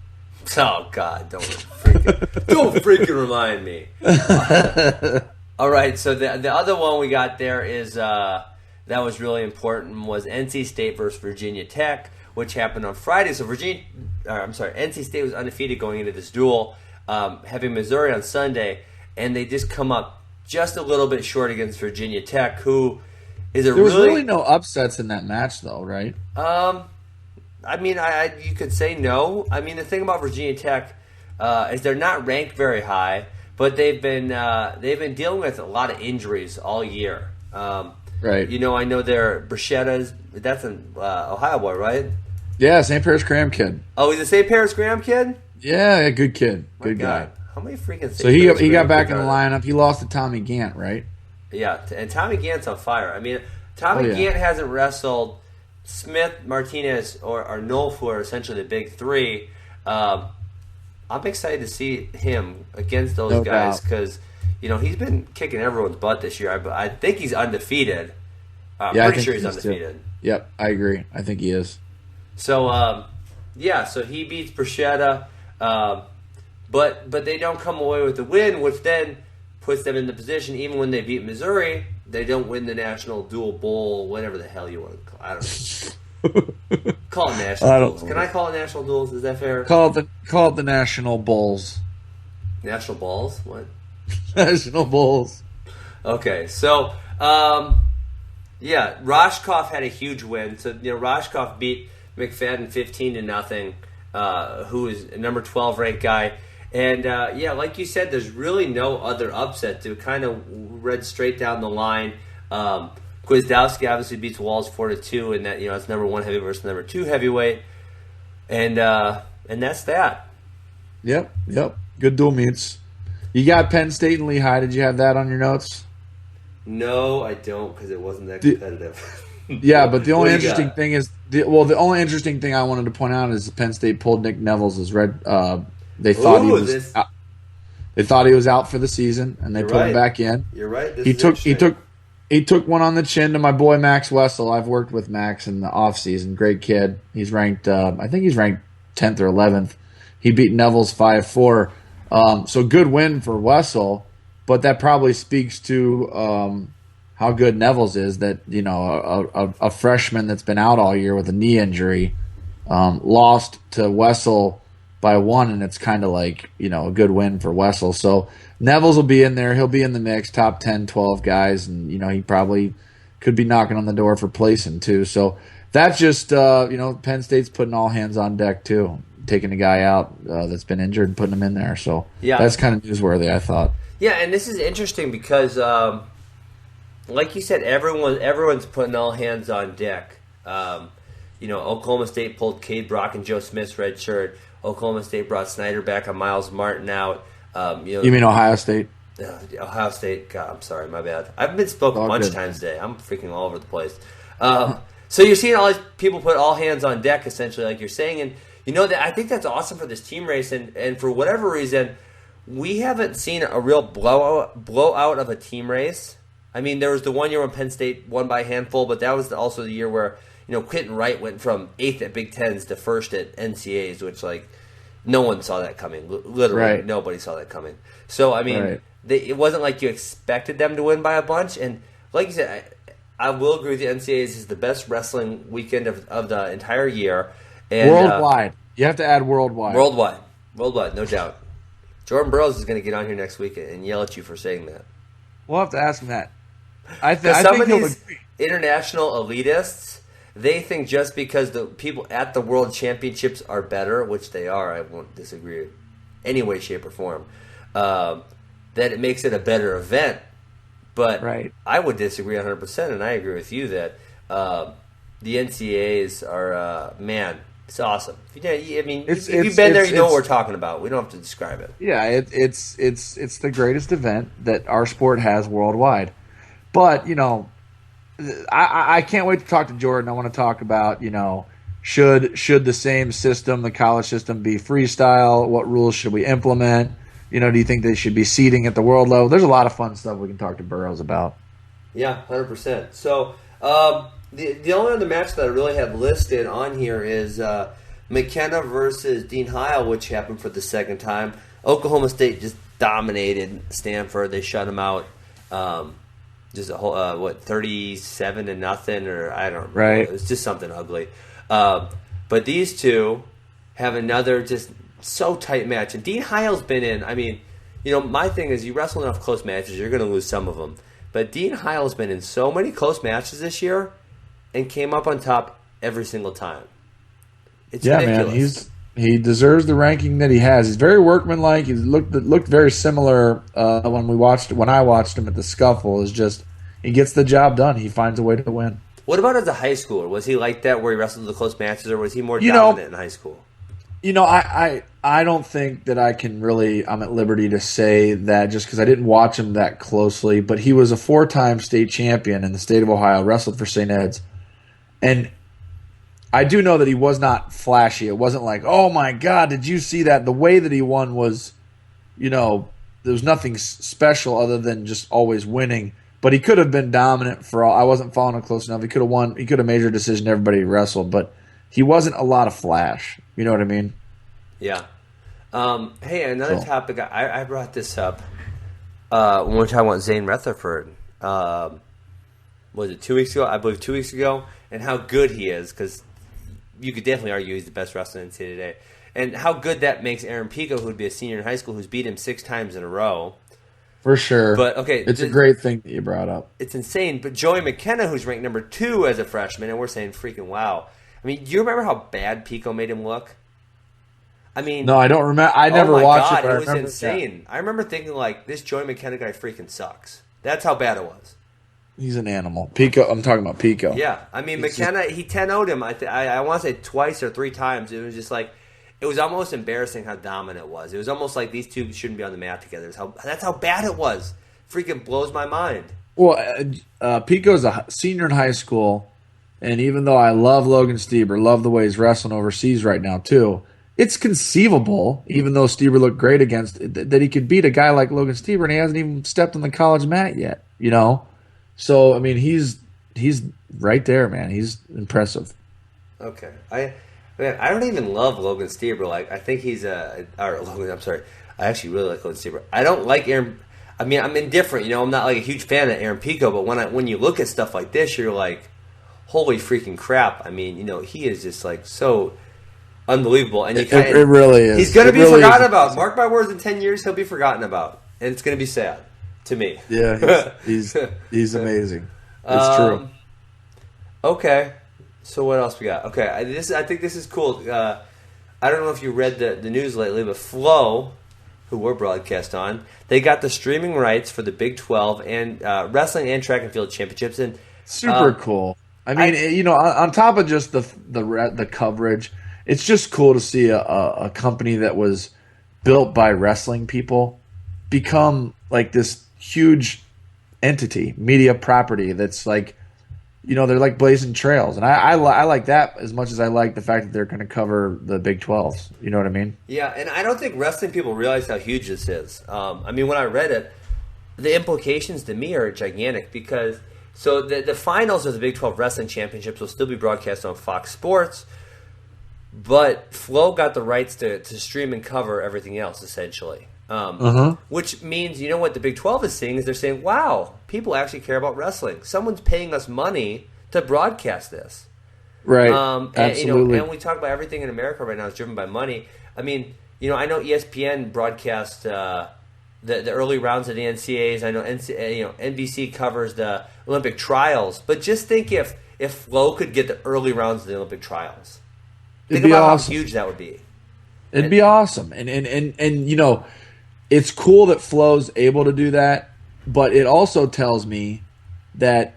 Oh God! Don't freaking remind me. All right, so the other one we got there is that was really important was NC State versus Virginia Tech, which happened on Friday. So NC State was undefeated going into this duel, having Missouri on Sunday, and they just come up just a little bit short against Virginia Tech, who is there was really no upsets in that match, though, right? I mean, you could say no. I mean, the thing about Virginia Tech is they're not ranked very high, but they've been dealing with a lot of injuries all year. Right. I know they're Bruschetta's. That's an Ohio boy, right? Yeah, St. Paris Graham kid. Oh, he's a St. Paris Graham kid? Yeah, good kid. Good guy. How many freaking So he got back in the lineup. He lost to Tommy Gant, right? Yeah, and Tommy Gant's on fire. I mean, Tommy Gant hasn't wrestled Smith, Martinez, or Nolf, who are essentially the big three. I'm excited to see him against those guys because, he's been kicking everyone's butt this year. I think he's undefeated. I'm pretty sure he's undefeated. Too. Yep, I agree. I think he is. So, so he beats Bruschetta, but they don't come away with the win, which then puts them in the position, even when they beat Missouri, they don't win the National Dual Bowl, whatever the hell you want to call it. I don't know. Call it National Duels. Can I call it National Duels? Is that fair? Call it the National Bowls. National Balls? What? National Bowls. Okay, so, Rashkoff had a huge win. So, Rashkoff beat McFadden 15-0, who is a number 12 ranked guy. And, like you said, there's really no other upset. It kind of read straight down the line. Gwiazdowski obviously beats Walls 4-2, and that, it's number 1 heavyweight versus number 2 heavyweight. And that's that. Yep. Good dual meets. You got Penn State and Lehigh. Did you have that on your notes? No, I don't, because it wasn't that competitive. Yeah, but the only interesting thing is, the only interesting thing I wanted to point out is Penn State pulled Nick Neville's red. They thought they thought he was out for the season, and they put him back in. You're right. He took one on the chin to my boy Max Wessel. I've worked with Max in the off season. Great kid. He's ranked. I think he's ranked 10th or 11th. He beat Neville's 5-4. So good win for Wessel, but that probably speaks to how good Neville's is. That a freshman that's been out all year with a knee injury lost to Wessel by 1, and it's kind of like a good win for Wessel. So Neville's will be in there. He'll be in the mix, top 10, 12 guys, and he probably could be knocking on the door for placing too. So that's just Penn State's putting all hands on deck too, taking a guy out that's been injured and putting him in there. So that's kind of newsworthy, I thought. Yeah, and this is interesting because, like you said, everyone's putting all hands on deck. Oklahoma State pulled Cade Brock and Joe Smith's red shirt. Oklahoma State brought Snyder back on Miles Martin out. You mean Ohio State? Ohio State. God, I'm sorry, my bad. I've been spoken a bunch of times today. I'm freaking all over the place. So you're seeing all these people put all hands on deck, essentially, like you're saying, and that I think that's awesome for this team race. And for whatever reason, we haven't seen a real blowout of a team race. I mean, there was the one year when Penn State won by a handful, but that was also the year where Quentin Wright went from 8th at Big Tens to 1st at NCAAs, which no one saw that coming. Literally, nobody saw that coming. So, I mean, it wasn't like you expected them to win by a bunch. And like you said, I will agree with you. NCAAs is the best wrestling weekend of the entire year. And, worldwide. You have to add worldwide. Worldwide, no doubt. Jordan Burroughs is going to get on here next week and yell at you for saying that. We'll have to ask him that. Some of these international elitists, they think just because the people at the World Championships are better, which they are, I won't disagree in any way, shape, or form, that it makes it a better event. But I would disagree 100%, and I agree with you that the NCAAs are, it's awesome. If you've been there, you know what we're talking about. We don't have to describe it. Yeah, it's the greatest event that our sport has worldwide. But, I can't wait to talk to Jordan. I want to talk about, should the same system, the college system, be freestyle? What rules should we implement? Do you think they should be seeding at the world level? There's a lot of fun stuff we can talk to Burroughs about. Yeah, 100%. So the only other match that I really have listed on here is McKenna versus Dean Heil, which happened for the second time. Oklahoma State just dominated Stanford. They shut them out. Just a whole 37-0, or I don't remember. It was just something ugly. But these two have another just so tight match. And Dean Heil's been in. I mean, my thing is you wrestle enough close matches, you're going to lose some of them. But Dean Heil's been in so many close matches this year and came up on top every single time. It's ridiculous. Man, he deserves the ranking that he has. He's very workmanlike. He looked very similar when I watched him at the Scuffle. Is just he gets the job done. He finds a way to win. What about as a high schooler? Was he like that where he wrestled the close matches, or was he more dominant in high school? I don't think that I can really, I'm at liberty to say that just because I didn't watch him that closely, but he was a 4-time state champion in the state of Ohio, wrestled for St. Ed's. And I do know that he was not flashy. It wasn't like, oh my God, did you see that? The way that he won was, there was nothing special other than just always winning. But he could have been dominant for all. I wasn't following him close enough. He could have won. He could have made a decision. Everybody wrestled, but he wasn't a lot of flash. You know what I mean? Yeah. Hey, another topic. I brought this up when we were talking about Zane Rutherford. Was it 2 weeks ago? I believe 2 weeks ago, and how good he is, because you could definitely argue he's the best wrestler in the NCAA today. And how good that makes Aaron Pico, who'd be a senior in high school, who's beat him 6 times in a row. For sure. But okay, it's a great thing that you brought up. It's insane. But Joey McKenna, who's ranked number 2 as a freshman, and we're saying freaking wow. I mean, do you remember how bad Pico made him look? I mean, no, I don't remember. I never watched it. But it was insane. That. I remember thinking like, this Joey McKenna guy freaking sucks. That's how bad it was. He's an animal. Pico. I'm talking about Pico. Yeah, I mean McKenna. He 10-0'd him. I want to say twice or 3 times. It was just like, it was almost embarrassing how dominant it was. It was almost like these two shouldn't be on the mat together. That's how bad it was. Freaking blows my mind. Well, Pico's a senior in high school, and even though I love Logan Stieber, love the way he's wrestling overseas right now too, it's conceivable, even though Stieber looked great against, that he could beat a guy like Logan Stieber, and he hasn't even stepped on the college mat yet. So I mean, he's right there, man. He's impressive. Okay, I don't even love Logan Stieber. Like, I think he's Logan. I'm sorry. I actually really like Logan Stieber. I don't like Aaron. I mean, I'm indifferent. I'm not like a huge fan of Aaron Pico. But when you look at stuff like this, you're like, holy freaking crap! I mean, he is just like so unbelievable. And it really is. He's going to be forgotten about. Mark my words. In 10 years, he'll be forgotten about, and it's going to be sad to me. Yeah, he's amazing. It's true. Okay. So what else we got? Okay, I think this is cool. I don't know if you read the news lately, but Flow, who we're broadcast on, they got the streaming rights for the Big 12 and wrestling and track and field championships. And super cool. I mean, on top of just the coverage, it's just cool to see a company that was built by wrestling people become like this huge entity, media property that's like, they're like blazing trails. And I like that as much as I like the fact that they're going to cover the Big 12s. You know what I mean? Yeah, and I don't think wrestling people realize how huge this is. I mean, when I read it, the implications to me are gigantic because so the finals of the Big 12 Wrestling Championships will still be broadcast on Fox Sports, but Flow got the rights to stream and cover everything else, essentially. Which means, what the Big 12 is seeing is they're saying, wow, people actually care about wrestling. Someone's paying us money to broadcast this. Right. Absolutely. And we talk about everything in America right now is driven by money. I mean, I know ESPN broadcast the early rounds of the NCAAs. I know NBC covers the Olympic trials. But just think if Flow could get the early rounds of the Olympic trials. Think about awesome. How huge that would be. It'd be awesome. And it's cool that Flow's able to do that, but it also tells me that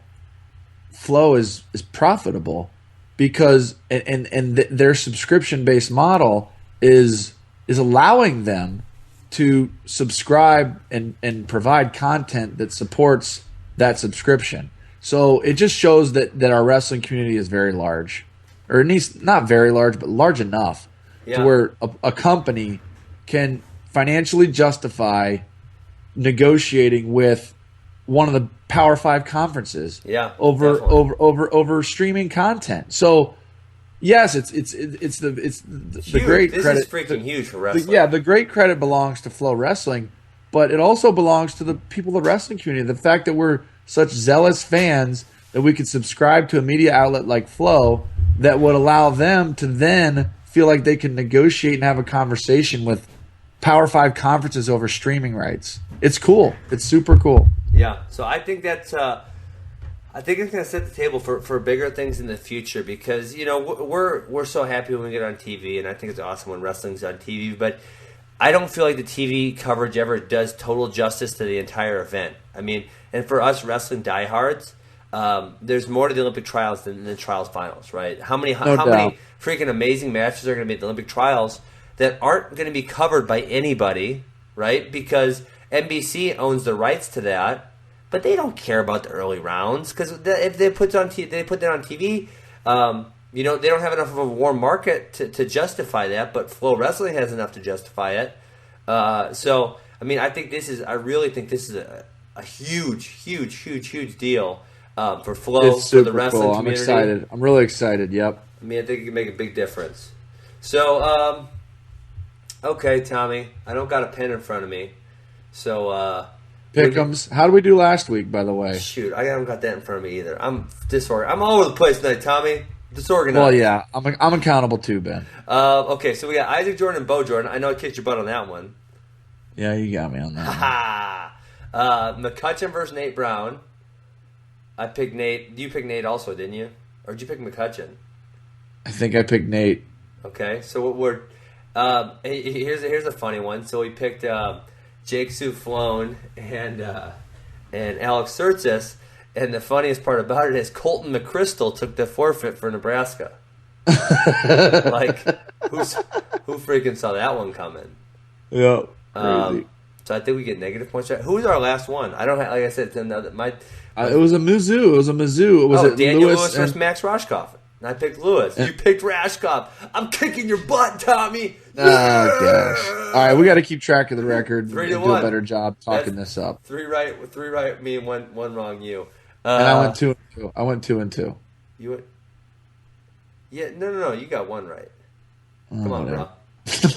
Flow is profitable because their subscription-based model is allowing them to subscribe and provide content that supports that subscription. So it just shows that our wrestling community is very large, or at least not very large, but large enough to where a company can financially justify negotiating with one of the Power 5 conferences over streaming content. So yes, it's the great this credit. This is freaking huge for wrestling. The great credit belongs to Flow Wrestling, but it also belongs to the people of the wrestling community. The fact that we're such zealous fans that we could subscribe to a media outlet like Flow that would allow them to then feel like they can negotiate and have a conversation with Power 5 conferences over streaming rights. It's cool. It's super cool. Yeah. So I think that's I think it's going to set the table for bigger things in the future because we're so happy when we get on TV, and I think it's awesome when wrestling's on TV. But I don't feel like the TV coverage ever does total justice to the entire event. I mean, and for us wrestling diehards, there's more to the Olympic trials than the trials finals, right? How many doubt. freaking amazing matches are going to be at the Olympic trials that aren't going to be covered by anybody, right? Because NBC owns the rights to that, but they don't care about the early rounds because if they put that on TV. They don't have enough of a warm market to justify that, but Flow Wrestling has enough to justify it. I really think this is a huge deal for Flow, It's for the super wrestling cool. I'm community. excited. I'm really excited. Yep. I think it can make a big difference. So, okay, Tommy, I don't got a pen in front of me. So, Pick'ems. How did we do last week, by the way? shoot, I haven't got that in front of me either. I'm disorganized. I'm all over the place tonight, Tommy. Disorganized. Well, yeah. I'm accountable too, Ben. Okay, so we got Isaac Jordan and Bo Jordan. I know I kicked your butt on that one. Yeah, you got me on that. Ha! McCutcheon versus Nate Brown. I picked Nate. You picked Nate also, didn't you? Or did you pick McCutcheon? I think I picked Nate. Okay, so what we're here's a funny one. So we picked Jake Soufflone and Alex Surtis, and the funniest part about it is Colton McChrystal took the forfeit for Nebraska. Like, who freaking saw that one coming? Yeah. Crazy. So I think we get negative points. Who's our last one? I don't have, like I said, it's another, It was a Mizzou. It was Daniel Lewis Lewis versus Max Rashkoff. And I picked Lewis. You picked Rashkoff. I'm kicking your butt, Tommy. Oh, gosh. All right, we got to keep track of the record 3-1. and do a better job talking this up. Three right, me, and one wrong, you. And I went 2-2. I went 2-2. You went, yeah, no, you got one right. Come on, bro.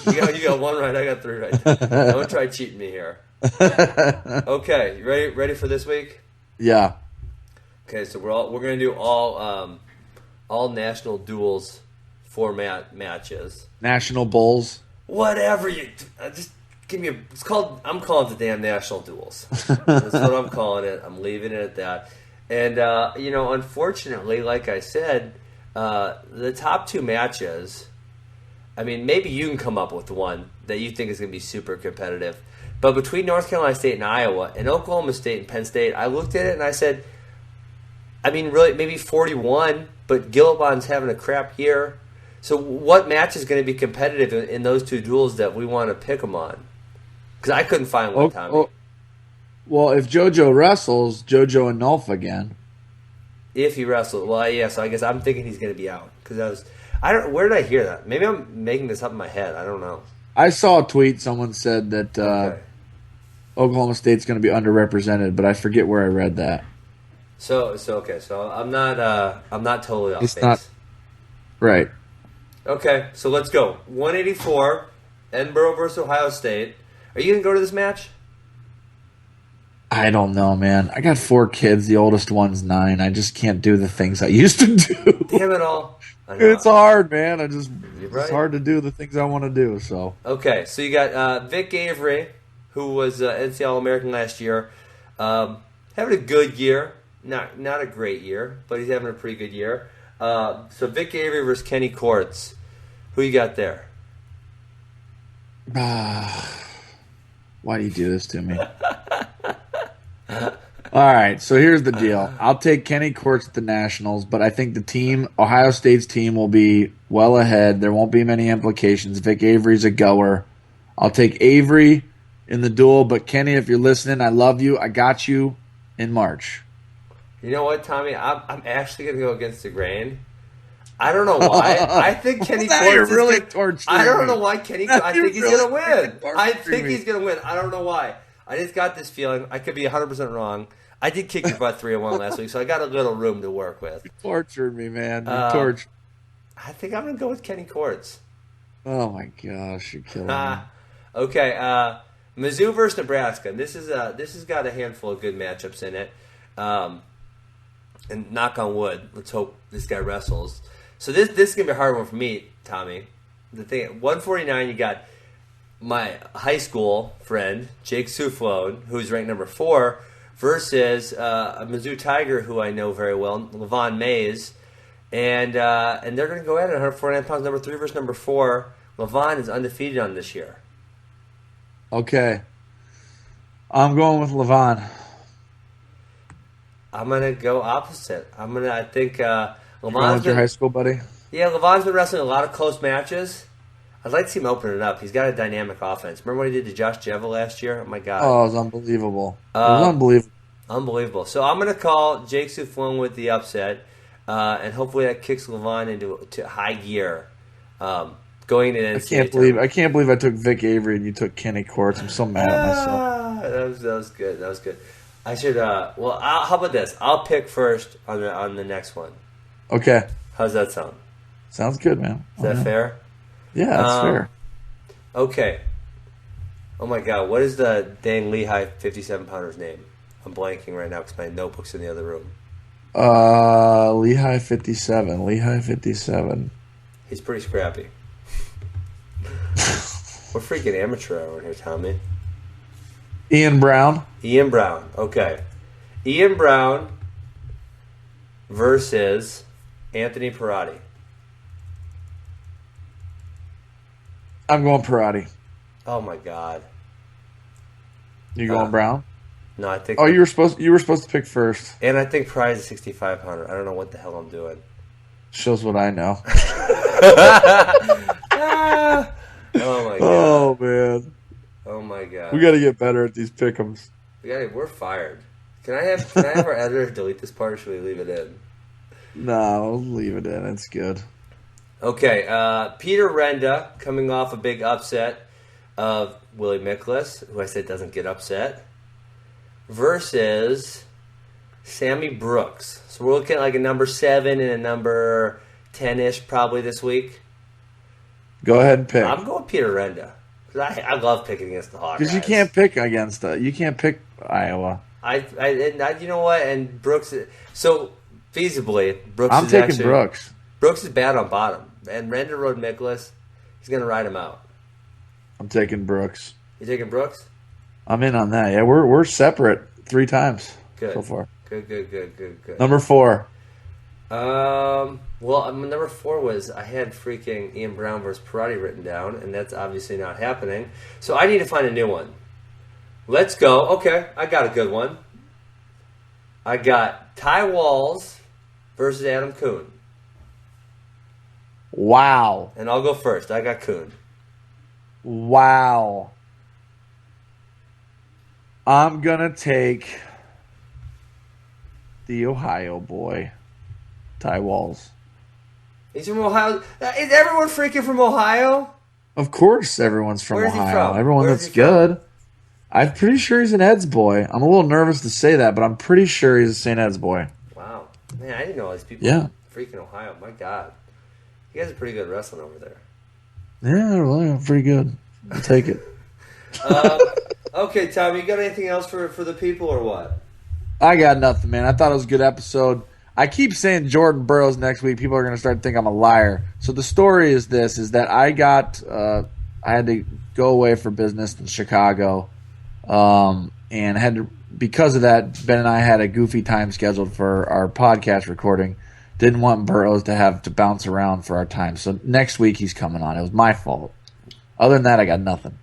You got one right. I got three right. Don't try cheating me here. Okay, you ready for this week? Yeah. Okay, so we're gonna do all national duels format matches. National Bulls. Whatever you just give me. I'm calling it the damn national duels. That's what I'm calling it. I'm leaving it at that. And unfortunately, like I said, the top two matches. I mean, maybe you can come up with one that you think is going to be super competitive. But between North Carolina State and Iowa and Oklahoma State and Penn State, I looked at it and I said, really, maybe 41, but Gillibon's having a crap year. So what match is going to be competitive in those two duels that we want to pick them on? Because I couldn't find one, Tommy. Well, if JoJo wrestles, JoJo and Nolf again. If he wrestles. Well, yeah, so I guess I'm thinking he's going to be out. Because where did I hear that? Maybe I'm making this up in my head. I don't know. I saw a tweet. Someone said that Oklahoma State's going to be underrepresented, but I forget where I read that. So I'm not totally off It's base. not right. Okay, so let's go. 184, Edinburgh versus Ohio State. Are you going to go to this match? I don't know, man. I got 4 kids. The oldest one's 9. I just can't do the things I used to do. Damn it all. I know. It's hard, man. It's right. hard to do the things I want to do. So Okay, so you got Vic Avery, who was NCAA All-American last year, having a good year. Not a great year, but he's having a pretty good year. So Vic Avery versus Kenny Courts. Who you got there? why do you do this to me? All right, so here's the deal. I'll take Kenny Courts at the Nationals, but I think the team, Ohio State's team, will be well ahead. There won't be many implications. Vic Avery's a goer. I'll take Avery in the duel, but Kenny, if you're listening, I love you. I got you in March. You know what, Tommy? I'm actually going to go against the grain. I don't know why. I think Kenny Courts is really torturing I don't know why Kenny. I think he's going to win. I think me. he's going to win. I don't know why. I just got this feeling. I could be 100% wrong. I did kick your butt 3-1 last week, so I got a little room to work with. You tortured me, man. You tortured. I think I'm going to go with Kenny Courts. Oh my gosh, you're killing me. Okay, Mizzou versus Nebraska. This has got a handful of good matchups in it. And knock on wood, let's hope this guy wrestles. So this is gonna be a hard one for me, Tommy. The thing at 149, you got my high school friend Jake Soufflone, who's ranked number 4, versus a Mizzou Tiger who I know very well, Levon Mays, and they're gonna go at it 149 pounds, number 3 versus number 4. Levon is undefeated on this year. Okay, I'm going with Levon. I'm gonna go opposite. I think Going Levon's with your high school buddy? Yeah, Levon's been wrestling a lot of close matches. I'd like to see him open it up. He's got a dynamic offense. Remember what he did to Josh Jeva last year? Oh my God! Oh, it was unbelievable. It was unbelievable. Unbelievable. So I'm gonna call Jake Soufflon with the upset, and hopefully that kicks Levon into high gear. Going into NCAA I can't believe I took Vic Avery and you took Kenny Courts. I'm so mad at myself. That was good. That was good. I should. How about this? I'll pick first on the next one. Okay. How's that sound? Sounds good, man. Is that fair? Yeah, that's fair. Okay. Oh my God, what is the dang Lehigh 57-pounder's name? I'm blanking right now because my notebook's in the other room. Lehigh 57. Lehigh 57. He's pretty scrappy. We're freaking amateur around here, Tommy. Ian Brown. Ian Brown. Okay. Ian Brown versus Anthony Perotti. I'm going Perotti. Oh my God. You going Brown? No, I think. Oh, you were supposed to pick first. And I think Peroti's a 65-pounder. I don't know what the hell I'm doing. Shows what I know. Oh my God. Oh man. Oh my God. We got to get better at these pick'ems. We're fired. Can I have our editor delete this part, or should we leave it in? No, leave it in. It's good. Okay, Peter Renda coming off a big upset of Willie Miklas, who I said doesn't get upset, versus Sammy Brooks. So we're looking at like a number 7 and a number 10-ish probably this week. Go ahead and pick. I'm going Peter Renda. Because I love picking against the Hawkeyes. Because you can't pick against you can't pick Iowa. You know what? And Brooks, so feasibly, Brooks I'm is taking actually, Brooks. Brooks is bad on bottom. And Renda rode Miklas. He's going to ride him out. I'm taking Brooks. You taking Brooks? I'm in on that. Yeah, we're separate 3 times so far. Good. Number 4. Well, number 4 was I had freaking Ian Brown versus Perotti written down, and that's obviously not happening. So I need to find a new one. Let's go. Okay, I got a good one. I got Ty Walls versus Adam Kuhn. Wow. And I'll go first. I got Kuhn. Wow. I'm going to take the Ohio boy, Ty Walls. He's from Ohio. Is everyone freaking from Ohio? Of course everyone's from Where's he Ohio. from? Everyone Where's that's he from? good. I'm pretty sure he's an Ed's boy. I'm a little nervous to say that, but I'm pretty sure he's a St. Ed's boy. Wow. Man, I didn't know all these people freaking Ohio. My God. You guys are pretty good wrestling over there. Yeah, really, pretty good. I'll take it. Okay, Tommy, you got anything else for the people or what? I got nothing, man. I thought it was a good episode. I keep saying Jordan Burroughs next week. People are going to start to think I'm a liar. So the story is this, is that I had to go away for business in Chicago. And because of that, Ben and I had a goofy time scheduled for our podcast recording. Didn't want Burroughs to have to bounce around for our time. So next week he's coming on. It was my fault. Other than that, I got nothing.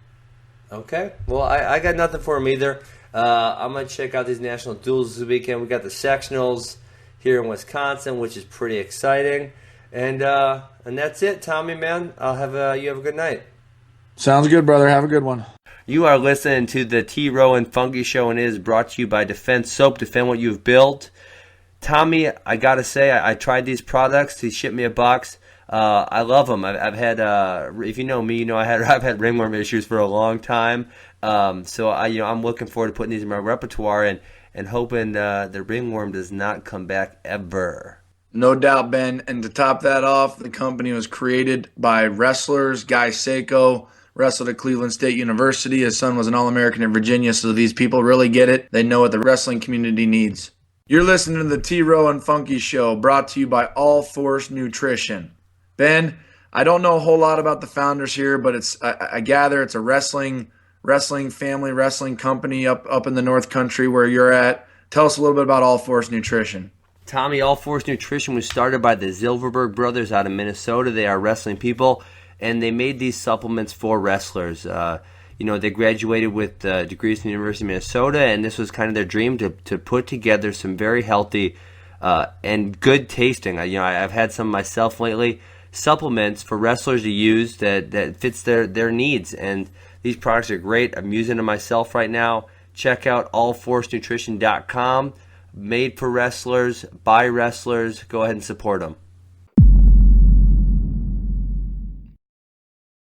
Okay. Well, I got nothing for him either. I'm going to check out these national duels this weekend. We got the sectionals here in Wisconsin, which is pretty exciting. And that's it, Tommy, man. You have a good night. Sounds good, brother. Have a good one. You are listening to the T. Rowe and Funky Show, and it is brought to you by Defense Soap. Defend what you've built. Tommy, I got to say, I tried these products. He shipped me a box. I love them. I've had, if you know me, you know I've had ringworm issues for a long time. So I'm looking forward to putting these in my repertoire and hoping the ringworm does not come back ever. No doubt, Ben. And to top that off, the company was created by wrestlers. Guy Seiko wrestled at Cleveland State University. His son was an All-American in Virginia, so these people really get it. They know what the wrestling community needs. You're listening to the T. Rowe and Funky Show, brought to you by All Force Nutrition. Ben, I don't know a whole lot about the founders here, but I gather it's a wrestling family wrestling company up in the North Country where you're at. Tell us a little bit about All Force Nutrition. Tommy, All Force Nutrition was started by the Zilverberg brothers out of Minnesota. They are wrestling people, and they made these supplements for wrestlers. They graduated with degrees from the University of Minnesota, and this was kind of their dream to put together some very healthy and good tasting. I've had some myself lately, supplements for wrestlers to use that fits their needs, and these products are great. I'm using them myself right now. Check out allforcenutrition.com. Made for wrestlers, by wrestlers. Go ahead and support them.